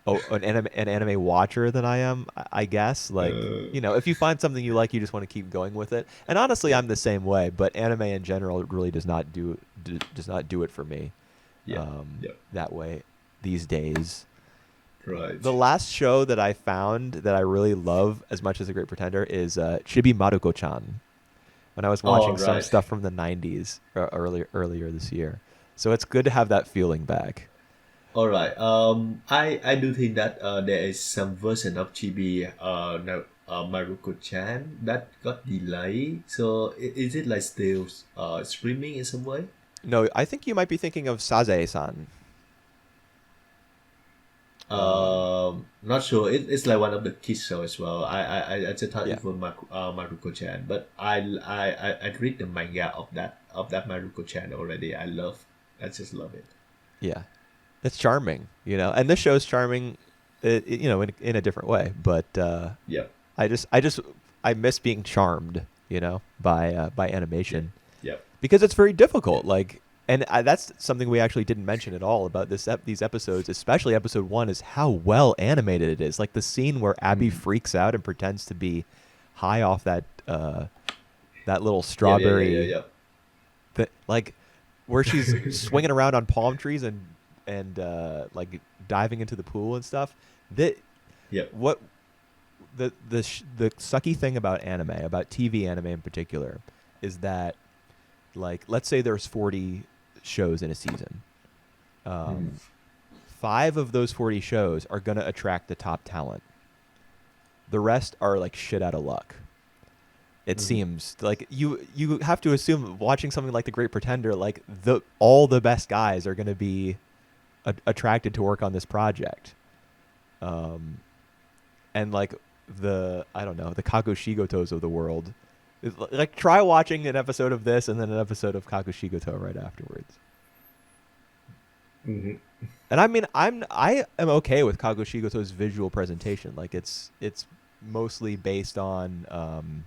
an anime watcher than I am. I guess like if you find something you like, you just want to keep going with it. And honestly, Yeah, I'm the same way. But anime in general really does not do it for me yeah, yeah. that way these days. Right. The last show that I found that I really love as much as The Great Pretender is Chibi Maruko-chan. When I was Oh, watching some right. stuff from the 90s earlier this year. So it's good to have that feeling back. All right. I do think that there is some version of Chibi now Maruko-chan that got delayed. So is it like still streaming in some way? No, I think you might be thinking of Sazae-san. Not sure. It's like one of the kids show as well. I just thought Yeah, it was Maruko-chan, but I read the manga of that Maruko-chan already. I just love it. yeah. It's charming, and this show's charming, in a different way. But Yep. I miss being charmed, by Yep. animation. Yep. Because it's very difficult. Like, and that's something we actually didn't mention at all about these episodes, especially episode 1, is how well animated it is. Like the scene where Abby Mm. freaks out and pretends to be high off that little Yeah. Yeah. Yeah. Yeah. strawberry, Yeah. like where she's swinging around on palm trees and like diving into the pool and stuff. That Yep. what the sucky thing about anime, about TV anime in particular, is that, like, let's say there's 40 shows in a season. Mm. 5 of those 40 shows are going to attract the top talent. The rest are like shit out of luck. It Mhm. seems like you have to assume watching something like The Great Pretender, like all the best guys are going to be attracted to work on this project. Um, and like I don't know, the Kagoshigotos of the world. Like try watching an episode of this and then an episode of Kagoshigoto right afterwards. Hmm. And I mean, I am okay with Kagoshigoto's visual presentation. Like it's mostly based on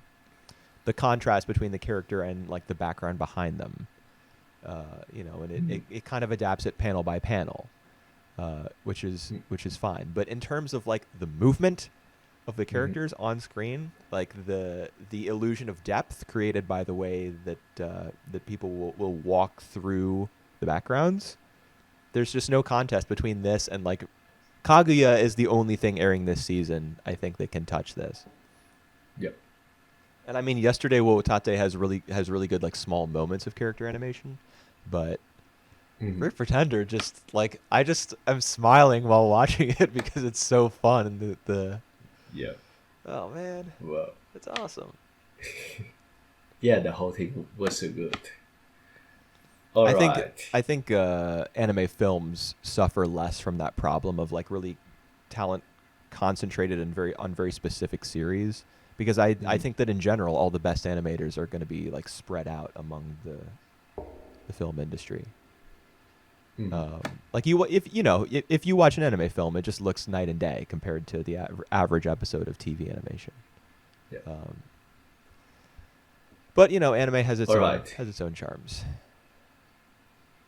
the contrast between the character and like the background behind them. And it kind of adapts it panel by panel, which is fine. But in terms of like the movement of the Hmm. characters on screen, like the illusion of depth created by the way that people will walk through the backgrounds. There's just no contest between this and like Kaguya is the only thing airing this season I think that can touch this. Yep. And I mean, yesterday Wotate has really good like small moments of character animation, but Hmm. Great Pretender just like I'm smiling while watching it because it's so fun and the Yep. oh man, Well, it's awesome. yeah, the whole thing was so good. All I think right. I think anime films suffer less from that problem of like really talent concentrated and very specific series because I Mm. think that in general all the best animators are going to be like spread out among the film industry. Mm. Like if you watch an anime film, it just looks night and day compared to the average episode of TV animation. Yeah. Um, but anime has its All own right. has its own charms.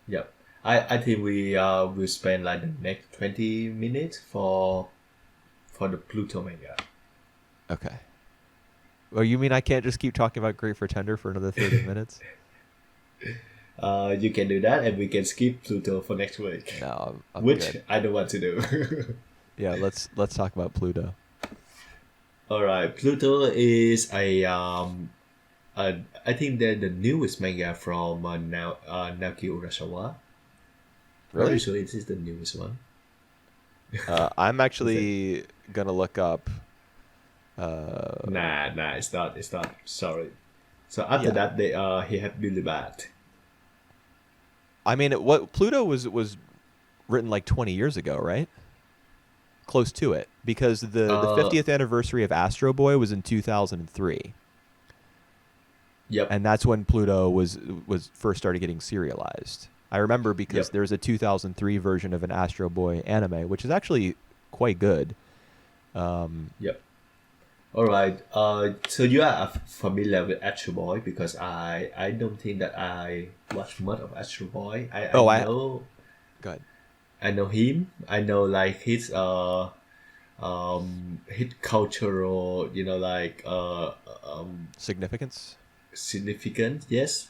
Yep. I think we will spend like the next 20 minutes for the Pluto manga. Okay. Well, you mean I can't just keep talking about Great Pretender for another 30 minutes? You can do that, and we can skip Pluto for next week, No, I'm which good. I don't want to do. Yeah, let's talk about Pluto. All right, Pluto is I think they're the newest manga from Naoki Urasawa. Pretty Really? sure it is the newest one. I'm Is it? actually gonna look up. Nah, it's not. It's not. Sorry. So after Yeah, that, he had really bad. I mean, what Pluto was written like 20 years ago, right? Close to it, because the Uh, 50th anniversary of Astro Boy was in 2003, yep, and that's when Pluto was first started getting serialized. I remember because yep, there's a 2003 version of an Astro Boy anime, which is actually quite good. Um, yep. All right. So you are familiar with Astro Boy because I don't think that I watched much of Astro Boy. I oh, good. I know him. I know like his cultural like Significance. significance. Yes.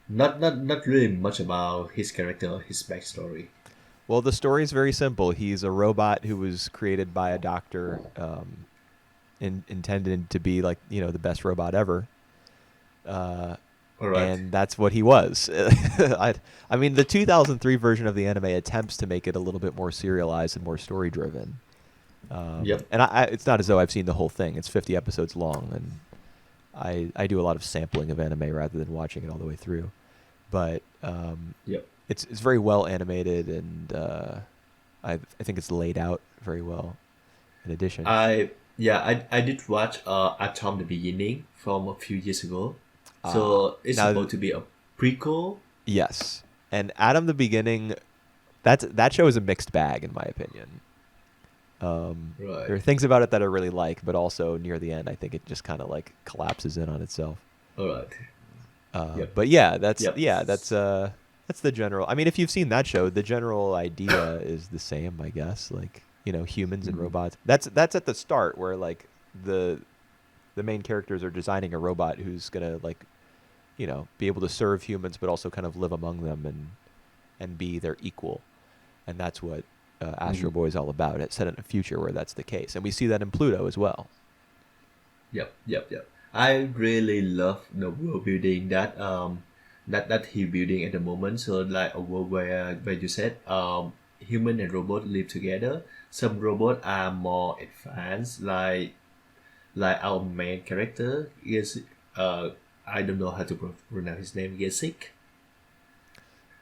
Not really much about his character, his backstory. Well, the story is very simple. He's a robot who was created by a doctor, intended to be like the best robot ever, uh, All right. and that's what he was. I mean, the 2003 version of the anime attempts to make it a little bit more serialized and more story driven. Yep. And it's not as though I've seen the whole thing. It's 50 episodes long, and I do a lot of sampling of anime rather than watching it all the way through. But Yep. it's very well animated, and I think it's laid out very well. In addition, I did watch Atom the Beginning from a few years ago. uh, So it's now supposed to be a prequel. yes, and Adam the Beginning, that show is a mixed bag in my opinion. There Right. are things about it that I really like, but also near the end, I think it just kind of like collapses in on itself. All right. Yep. But yeah, that's Yep. that's the general. I mean, if you've seen that show, the general idea is the same, I guess. Like humans and Mhm. robots. That's at the start where like the main characters are designing a robot who's gonna like be able to serve humans, but also kind of live among them and be their equal. And that's what Astro Mhm. Boy is all about. It's set in a future where that's the case, and we see that in Pluto as well. Yep. I really love the world building that he building at the moment. So like a world where you said human and robot live together. Some robots are more advanced, like our main character is I don't know how to pronounce his name. Yesik.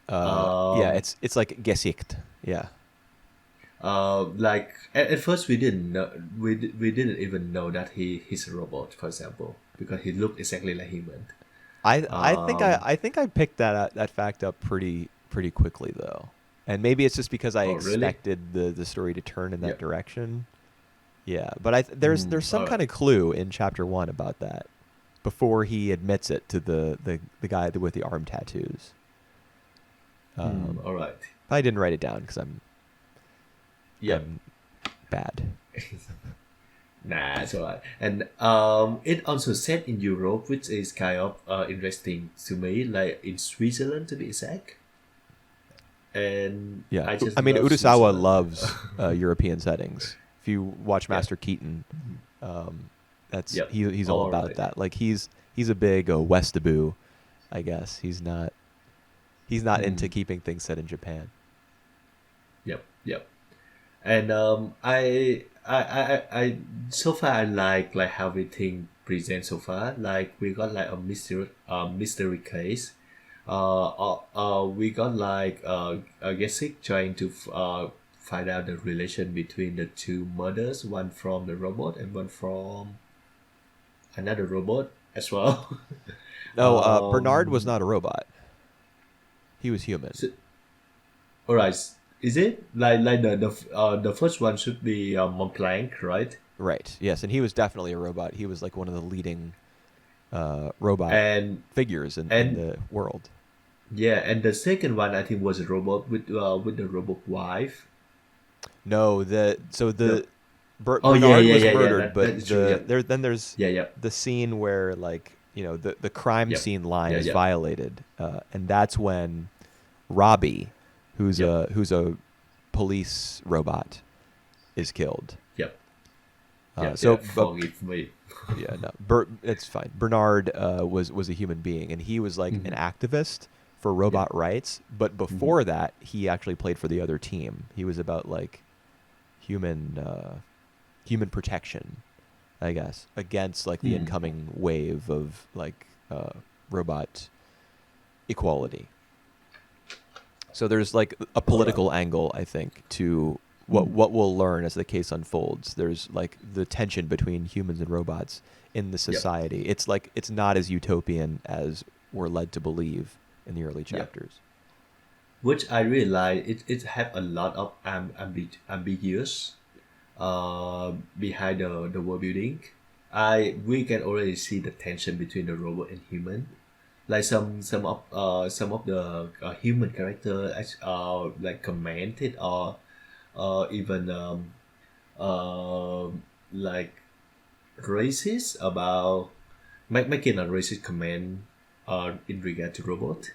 Yeah, Um, it's like Gesicht. Yeah. Like at first we didn't know, we didn't even know that he's a robot, for example, because he looked exactly like human. Um, I think I picked that fact up pretty quickly though, and maybe it's just because I oh really? expected the story to turn in that Yep. direction. Yeah, but there's some All kind right. of clue in chapter one about that before he admits it to the guy with the arm tattoos. All right. I didn't write it down because Yep. I'm bad. Nah, it's alright. And it also set in Europe, which is kind of interesting to me, like in Switzerland to be exact. And Yeah, I just I mean love Urasawa Switzerland. loves European settings. If you watch Yeah. Master Keaton, um, that's Yep. he's all All about right. that. Like he's a big Westaboo, I guess. He's not into Mm. keeping things set in Japan. Yep. Yep. And I so far I like how everything present so far. Like we got like a mystery case. We got like Gesick trying to find out the relation between the two murders, one from the robot and one from another robot as well. No, Bernard was not a robot. He was human. So, all right, is it like the first one should be Montblanc, right? Right. Yes, and he was definitely a robot. He was like one of the leading robot And figures in and the world. yeah, and the second one I think was a robot with the robot wife. No, The oh yeah Bernard yeah was yeah yeah murdered, that but is true. Yep. there's Yeah, yep. the scene where like the crime Yep. scene line Yeah, is yep. violated, and that's when Robbie, Yep. who's a police robot, is killed. Yep. Yeah, yeah. So, but Forgive me. yeah, no, it's fine. Bernard was a human being, and he was like an Mhm. activist for Yep. robot rights. But Mhm. before that, he actually played for the other team. He was about like human human protection, I guess, against like the Mm. incoming wave of like robot equality. So there's like a All right. political angle, I think, to Mm. what we'll learn as the case unfolds. There's like the tension between humans and robots in the Yep. society. It's like it's not as utopian as we're led to believe in the early Yep. chapters. Which I really like. It have a lot of ambiguous behind the world building. We can already see the tension between the robot and human. Like some of the human character like commented or even like racist about making a racist comment in regard to robot.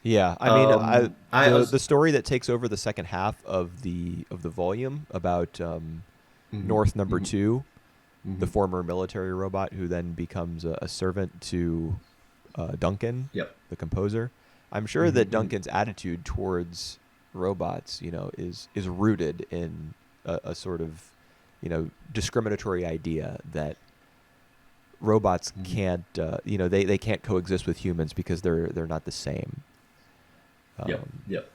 Yeah, I mean, I also the story that takes over the second half of the volume about mm-hmm, North Number mm-hmm, Two, the mm-hmm, former military robot who then becomes a servant to Duncan, yep, the composer. I'm sure mm-hmm, that mm-hmm, Duncan's attitude towards robots, is rooted in a sort of, discriminatory idea that robots mm-hmm. can't, they can't coexist with humans because they're not the same. Yep, Um, yep,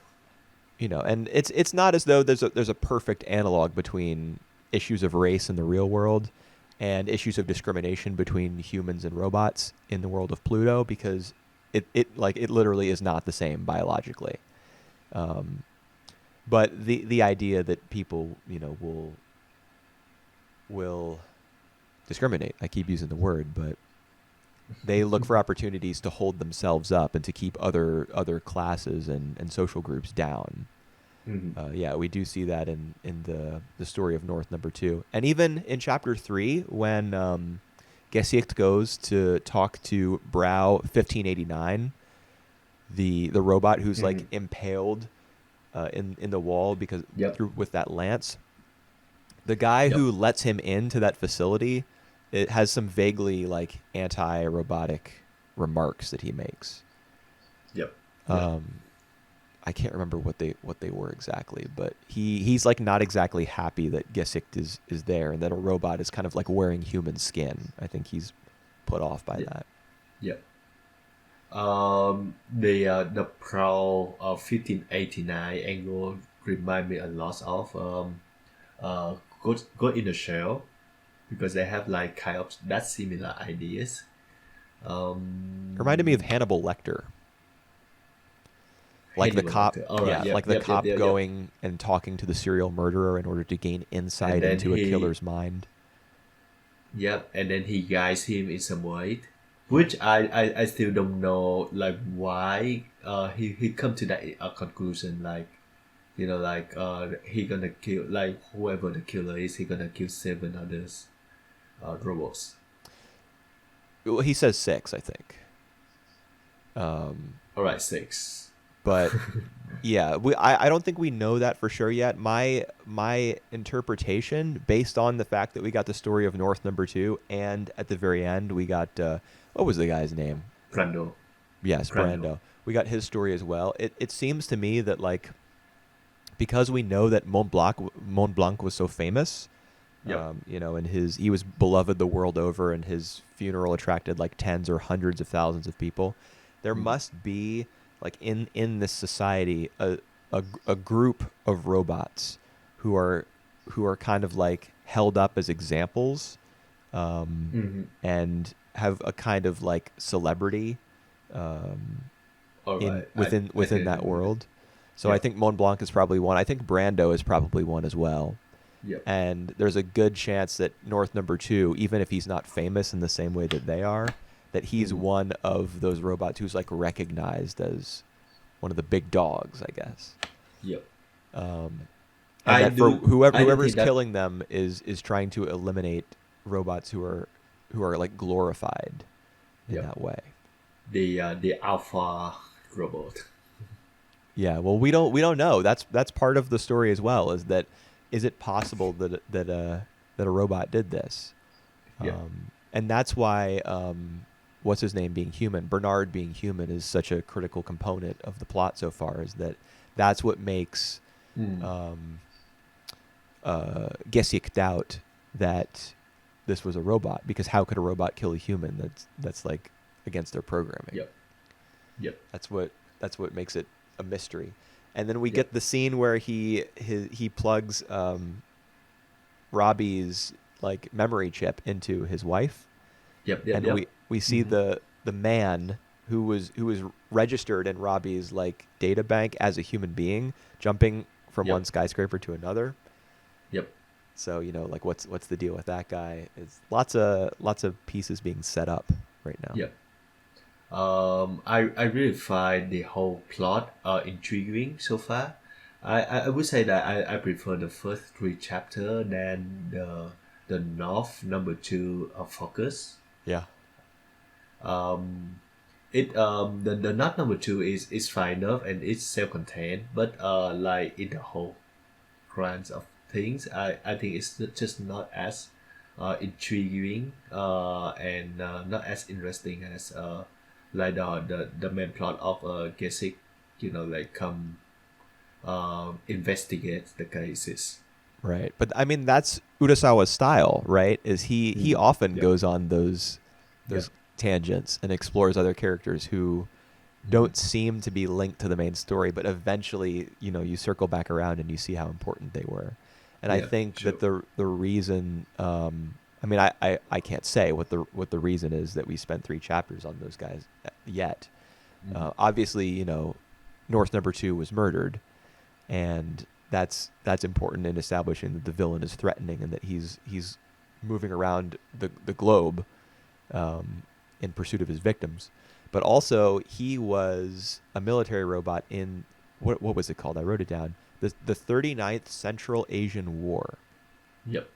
and it's not as though there's a perfect analog between issues of race in the real world and issues of discrimination between humans and robots in the world of Pluto, because it literally is not the same biologically. Um, but the idea that people will discriminate. I keep using the word, but they look for opportunities to hold themselves up and to keep other classes and social groups down. mm-hmm, Yeah, we do see that in the story of North Number Two, and even in chapter three when Gesicht goes to talk to Brow 1589, the robot who's mm-hmm. like impaled in the wall because Yep, through with that lance. The guy yep, who lets him into that facility, it has some vaguely like anti-robotic remarks that he makes. yep, yep. Um, I can't remember what they were exactly, but he's like not exactly happy that Gesicht is there and that a robot is kind of like wearing human skin. I think he's put off by Yep. that. Yep. The Pro of 1589 angle remind me a lot of Ghost in the Shell, because they have like kind of that similar ideas. It reminded me of Um, Hannibal Lecter, like the Hannibal cop. Lecter. All right. Yeah, Yep. like the Yep. Yep. cop Yep. Yep. going and talking to the serial murderer in order to gain And insight then into a he, killer's mind. yep. And then he guides him in some way, which I still don't know like why he come to that conclusion, like like he gonna kill, like whoever the killer is, he gonna kill seven others robots. Well, he says six, I think. Um, All right, six. but yeah, I don't think we know that for sure yet. My interpretation, based on the fact that we got the story of North number two, and at the very end we got what was the guy's name? Brando. Yes, Brando. Brando. We got his story as well. It seems to me that like because we know that Mont Blanc was so famous, Yep. and he was beloved the world over, and his funeral attracted like tens or hundreds of thousands of people. There Mm. must be like in this society a group of robots who are kind of like held up as examples, Mm-hmm. and have a kind of like celebrity, um, All in right. I within can that agree with that. world. So I Yep. think Mont Blanc is probably one. I think Brando is probably one as well. Yep. And there's a good chance that North number two, even if he's not famous in the same way that they are, that he's Mm-hmm. one of those robots who's like recognized as one of the big dogs, I guess. Yep. Um, and I that for do. I do whoever's think that. killing them is trying to eliminate robots who are like glorified in Yep. that way. The alpha robot. Yeah, well, we don't know. That's part of the story as well. Is it possible that a robot did this? Yep. And that's why what's his name being human, Bernard being human, is such a critical component of the plot so far. Is that's what makes Mm. Gesicht doubt that this was a robot, because how could a robot kill a human? That's like against their programming. Yep. Yep. That's what makes it a mystery. And then we Yep. get the scene where he plugs Robbie's like memory chip into his wife, Yep. Yep. and Yep. we see Mm-hmm. the man who was registered in Robbie's like data bank as a human being, jumping from one Yep. skyscraper to another. Yep. So like what's the deal with that guy? It's lots of pieces being set up right now. Yep. I really find the whole plot intriguing so far. I would say that I prefer the first three chapter than the North number two focus. Yeah. The North number two is fine enough and it's self-contained, but like in the whole grand of things, I think it's just not as intriguing and not as interesting as like the main plot of Gesek, like come investigate the cases. Right. But I mean that's Urasawa's style, right? Is he Mm. often Yep. goes on those Yep. tangents and explores other characters who don't seem to be linked to the main story, but eventually, you circle back around and you see how important they were. And I Yeah, think sure. that the reason, I mean, I can't say what the reason is that we spent 3 chapters on those guys yet. Mm. Obviously, North number two was murdered, and that's important in establishing that the villain is threatening and that he's moving around the globe, in pursuit of his victims. But also, he was a military robot in what was it called? I wrote it down. The 39th Central Asian War. Yep.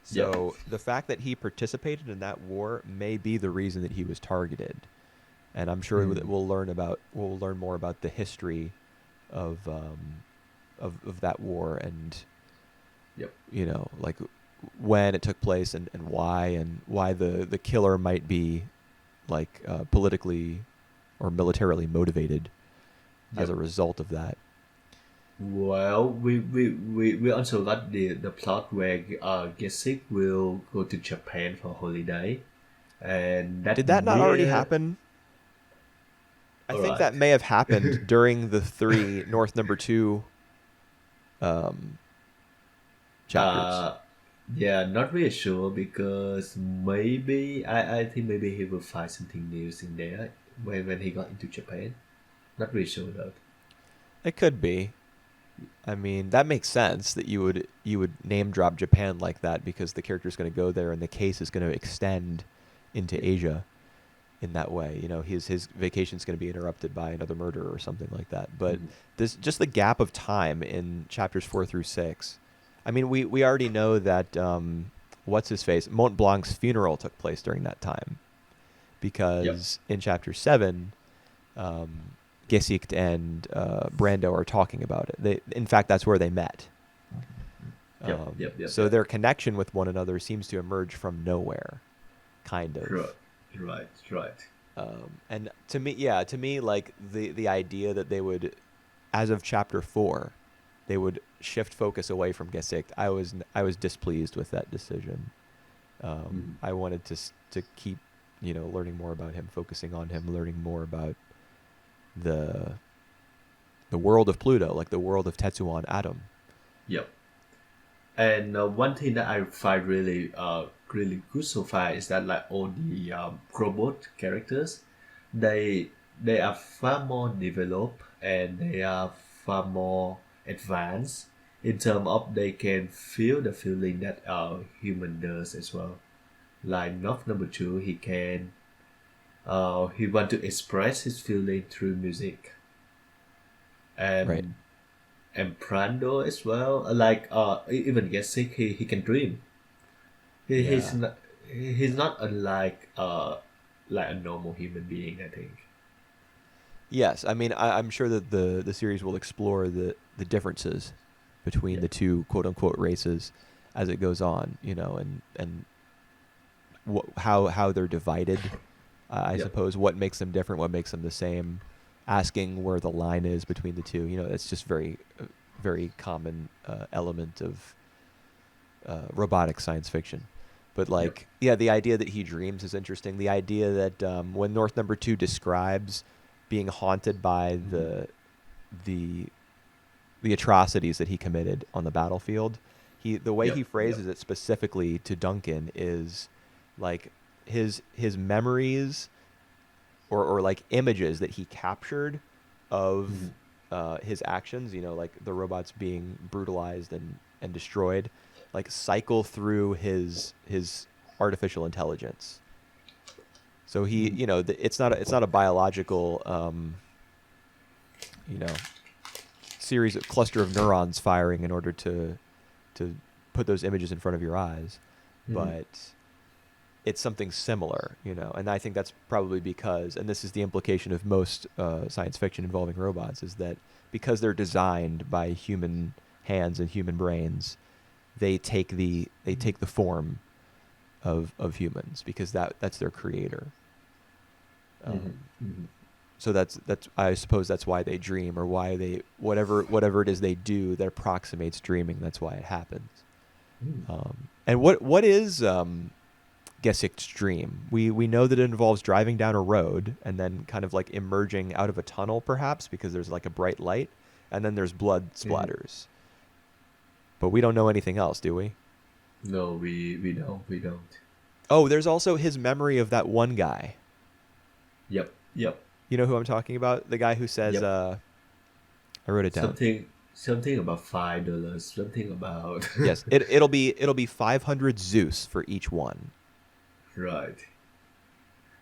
So the fact that he participated in that war may be the reason that he was targeted, and I'm sure that Mm. we'll learn more about the history of that war, and Yep. like when it took place, and why the killer might be like politically or militarily motivated as Yep. a result of that. Well, we also got the plot where Gesek will go to Japan for holiday, and that Did that not already near. happen? I All think right. that may have happened during the 3 North number 2 um, chapters. Uh, yeah, not really sure because maybe I think maybe he will find something new in there when he got into Japan. Not really sure though. It could be. I mean, that makes sense that you would name drop Japan like that because the character's going to go there and the case is going to extend into Yeah. Asia in that way. His vacation's going to be interrupted by another murder or something like that. But Mhm. this just the gap of time in chapters 4 through 6. I mean, we already know that what's his face Mont Blanc's funeral took place during that time Yep. because in chapter 7, um, Gesicht and Brando are talking about it. In fact, that's where they met. Yep. Yep. Yep. So Yep. their connection with one another seems to emerge from nowhere, kind Right. of. Right. Right. And to me, like the idea that they would, as of chapter 4, they would shift focus away from Gesicht. I was displeased with that decision. Mhm. I wanted to keep, learning more about him, focusing on him, learning more about the the world of Pluto, like the world of Tetsuan Atom. Yep. And one thing that I find really good so far is that like all the robot characters, they they are far more developed and they are far more advanced in terms of they can feel the feeling that human does as well. Like Knock number two, he want to express his feeling through music, Right. and Prando as well. Like even Gesek, he can dream. He's Yeah. not he's not unlike like a normal human being, I think. Yes. I mean, I'm sure that the series will explore the differences between Yeah. the two quote unquote races as it goes on, and how they're divided. I Yep. suppose what makes them different, what makes them the same. Asking where the line is between the two, it's just very common element of robotic science fiction. But Yep. like, yeah, the idea that he dreams is interesting. The idea that when North Number Two describes being haunted by Hmm. the the atrocities that he committed on the battlefield, the way he Yep. Yep. phrases it specifically to Duncan is like his memories or like images that he captured Hmm. of his actions, like the robots being brutalized and destroyed, like cycle through his artificial intelligence. So he, Hmm. it's not a biological, you know, series of cluster of neurons firing in order to put those images in front of your eyes, Hmm. but it's something similar, and I think that's probably because, and this is the implication of most science fiction involving robots, is that because they're designed by human hands and human brains, they take the form of humans because that's their creator. Hmm. Um, Hmm. so that's I suppose that's why they dream, or why they whatever it is they do that approximates dreaming. That's why it happens. Hmm. And what is Gesicht's dream? We know that it involves driving down a road and then kind of like emerging out of a tunnel, perhaps because there's like a bright light, and then there's blood Hmm. splatters. But we don't know anything else, do we? No, we don't. Oh, there's also his memory of that one guy. Yep. Yep. You know who I'm talking about? The guy who says, Yep. I wrote it down. Something about $5. Something about Yes, it'll be 500 Zeus for each one. right.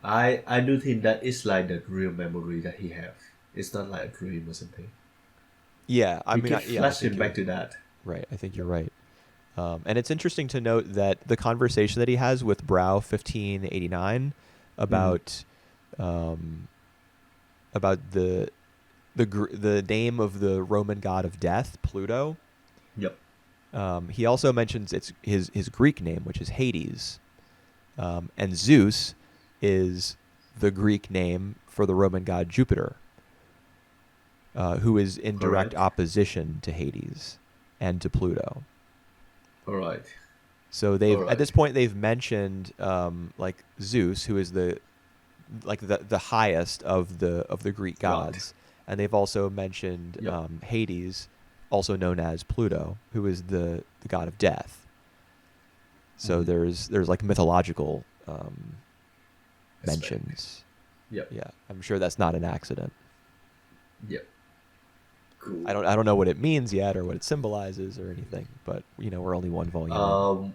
I do think that it's like the real memory that he have. It's not like a dream or something. Yeah, I We mean, keep I think flashing back you're to that. right. I think you're Yep. right. And it's interesting to note that the conversation that he has with Brow 1589 Hmm. about um, about the name of the Roman god of death, Pluto. Yep. He also mentions it's his Greek name, which is Hades, and Zeus is the Greek name for the Roman god Jupiter, who is in All direct right. opposition to Hades and to Pluto. All right. So All at this right. point they've mentioned like Zeus, who is the highest of the Greek Right. gods, and they've also mentioned Yep. Hades, also known as Pluto, who is the god of death. So there's like mythological Aspect. mentions. Yep. Yeah, I'm sure that's not an accident. Yep. Cool. I don't know what it means yet or what it symbolizes or anything, but we're only one volume in.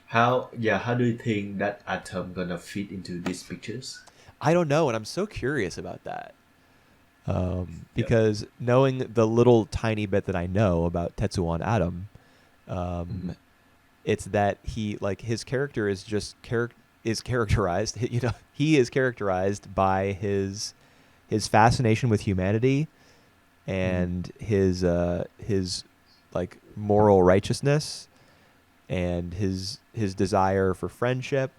How do you think that atom gonna fit into these pictures? I don't know, and I'm so curious about that. Yep. Because knowing the little tiny bit that I know about Tetsuwan Atom, Mm-hmm. it's that he like his character is just is characterized. He is characterized by his fascination with humanity Mm-hmm. and his like moral righteousness and his desire for friendship.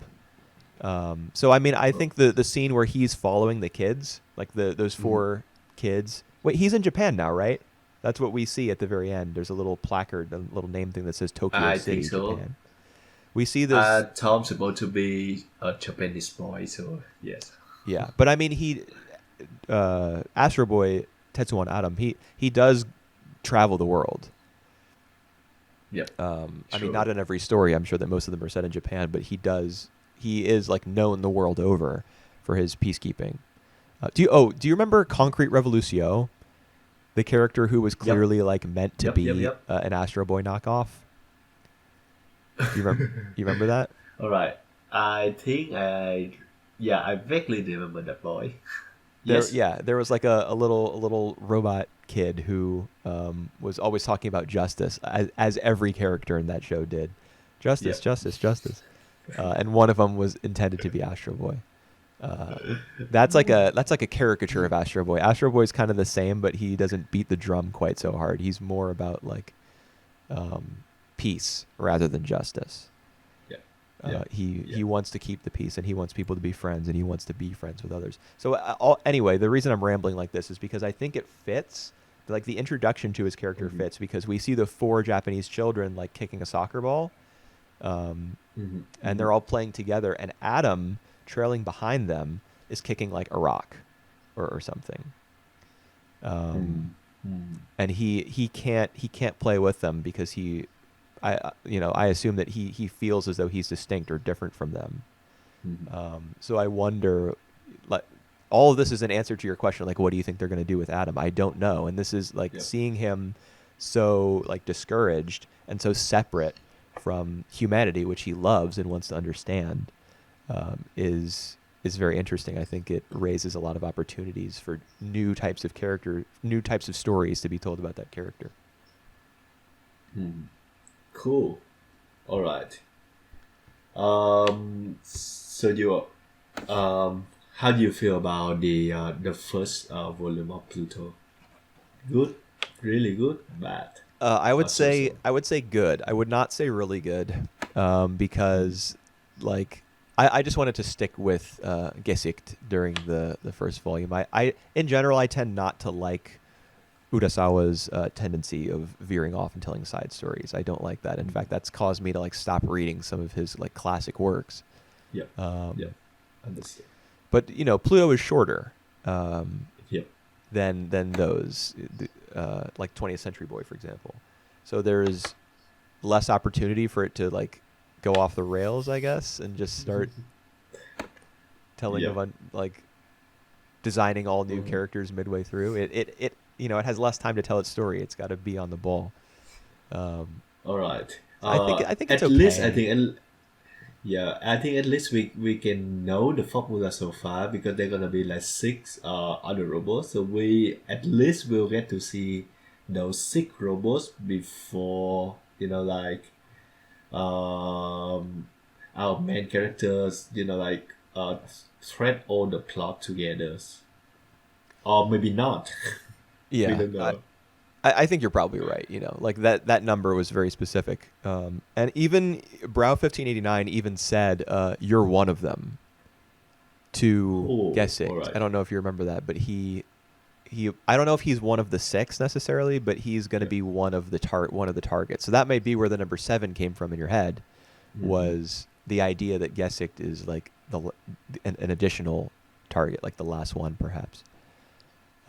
So I mean, I think the scene where he's following the kids, like those Mm-hmm. four kids. Wait, he's in Japan now, right? That's what we see at the very end. There's a little placard, a little name thing that says Tokyo I think City, so. Japan. We see this, Tom's supposed to be a Japanese boy, so yes. yeah. But I mean, Astro Boy Tetsuwan Atom, he does travel the world. Yep. I mean, Sure. not in every story. I'm sure that most of them are set in Japan, but he does. He is like known the world over for his peacekeeping. Do you remember Concrete Revolution, the character who was Yep. clearly like meant to Yep. Yep. be Yep. an Astro Boy knockoff? You remember? You remember that? All right. I think I vaguely remember that boy. There, Yes. yeah, there was like a little robot kid who was always talking about justice, as every character in that show did. Justice, Yep. justice, justice. And one of them was intended to be Astro Boy. Uh, that's like a caricature of Astro Boy. Astro Boy's kind of the same, but he doesn't beat the drum quite so hard. He's more about like peace rather than justice. Yep. Uh, Yep. he Yep. he wants to keep the peace, and he wants people to be friends, and he wants to be friends with others. So anyway, the reason I'm rambling like this is because I think it fits. Like the introduction to his character Mm-hmm. fits because we see the four Japanese children like kicking a soccer ball, Mm-hmm. and Mm-hmm. they're all playing together, and Adam trailing behind them is kicking like a rock or something. Mm-hmm. And he can't play with them because I assume that he feels as though he's distinct or different from them. Mm-hmm. So I wonder, like, all of this is an answer to your question, like, what do you think they're going to do with Adam? I don't know, and this is like Yep. seeing him so like discouraged and so separate from humanity, which he loves and wants to understand, is very interesting. I think it raises a lot of opportunities for new types of new types of stories to be told about that character. Mm-hmm. Cool. All right. So how do you feel about the first volume of Pluto? Good, really good, bad, I would say so. I would say good. I would not say really good, Mm-hmm. because like I just wanted to stick with Gesicht during the first volume. I in general I tend not to like Urasawa's tendency of veering off and telling side stories. I don't like that. In fact, that's caused me to like stop reading some of his like classic works. Yep. Yep. Um, Understand. but Pluto is shorter Yep. than those, like 20th Century Boy, for example. So there's less opportunity for it to like go off the rails, I guess, and just start telling Yep. like designing all new Mhm. characters midway through. It has less time to tell its story. It's got to be on the ball. All right. I think it's At least I okay. think, yeah, I think at least we can know the formula so far because they're gonna be like six other robots. So we at least will get to see those six robots before our main characters thread all the plot together, or maybe not. We Yeah, don't know. I think you're probably right. Like that number was very specific. And even Brow 1589 even said, "You're one of them," to Oh, all Gesicht. I right. don't know if you remember that, but I don't know if he's one of the six necessarily, but he's going to Yeah. be one of the targets. So that may be where the number 7 came from in your head, Mm-hmm. was the idea that Gesicht is like an additional target, like the last one perhaps.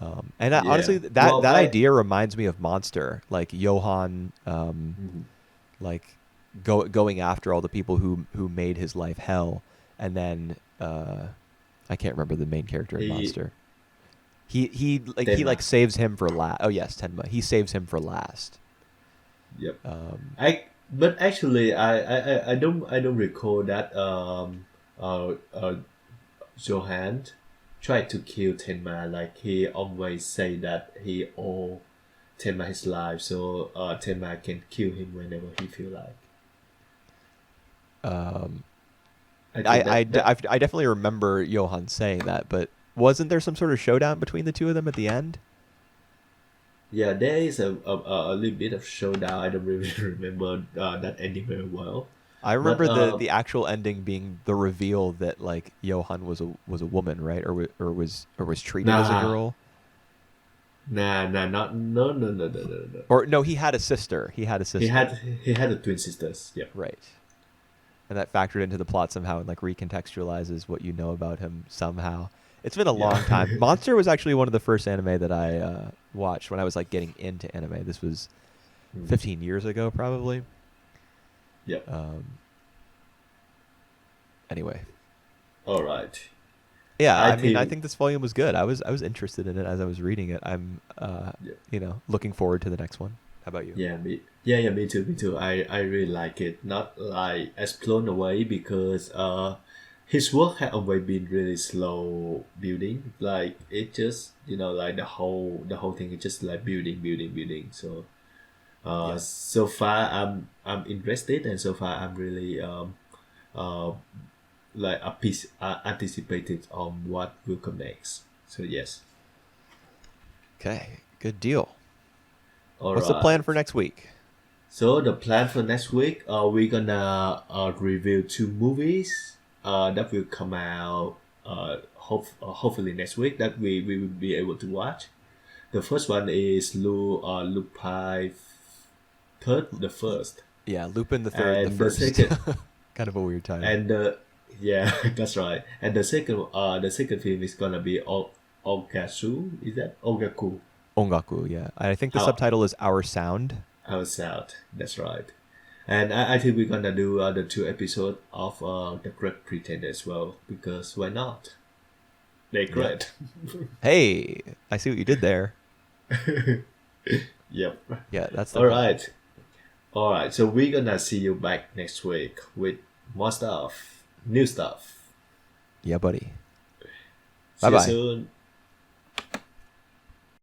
And Yeah. honestly, Well, that idea reminds me of Monster, like Johan, mhm. like going after all the people who made his life hell, and then I can't remember the main character in He Monster. He Tenma. saves him for last. Oh yes, Tenma. He saves him for last. Yep. Um, But actually, I don't recall that Johan tried to kill Tenma. Like he always say that he owe Tenma his life, so Tenma can kill him whenever he feel like. um, I think I definitely remember Johan saying that, but wasn't there some sort of showdown between the two of them at the end? yeah, there is a little bit of showdown. I don't really remember that ending very well, I but remember the actual ending being the reveal that like Johan was a woman, right? Or was treated as a nah, girl. not no. Or no, he had a sister. He had a He sister. had he had a twin sisters. Yeah. Right. And that factored into the plot somehow and like recontextualizes what you know about him somehow. It's been a Yeah. long time. Monster was actually one of the first anime that I watched when I was like getting into anime. This was Mm. 15 years ago, probably. Yep. Um, anyway, All right. yeah. I I mean, I think. think this volume was good. I was interested in it as I was reading it. I'm, Yeah. looking forward to the next one. How about you? Yeah, me too, me too. I really like it. Not like as blown away because his work had always been really slow building. Like it just like the whole thing is just like building. So Yeah. so far I'm interested, and so far I'm really uh like a piece anticipated on what will come next. So yes. Okay. Good deal. All What's the plan for right. next week? So the plan for next week, we're gonna review two movies that will come out hopefully next week that we will be able to watch. The first one is Lupin Third, the first, Yeah, Lupin the Third, the and the first. second, Kind of a weird title. and the yeah, that's right. And the second film is gonna be Ogasu. Is that Ogaku? Ongaku, yeah. I think the How subtitle is Our Sound. how South. That's right. And I think we're gonna do the two episodes of the Great Pretender as well because why not? They're Yeah. great. Hey, I see what you did there. Yep. Yeah, that's the All plan. right. All right. So we're gonna see you back next week with more stuff, new stuff. Yeah, buddy. Bye See you bye. soon.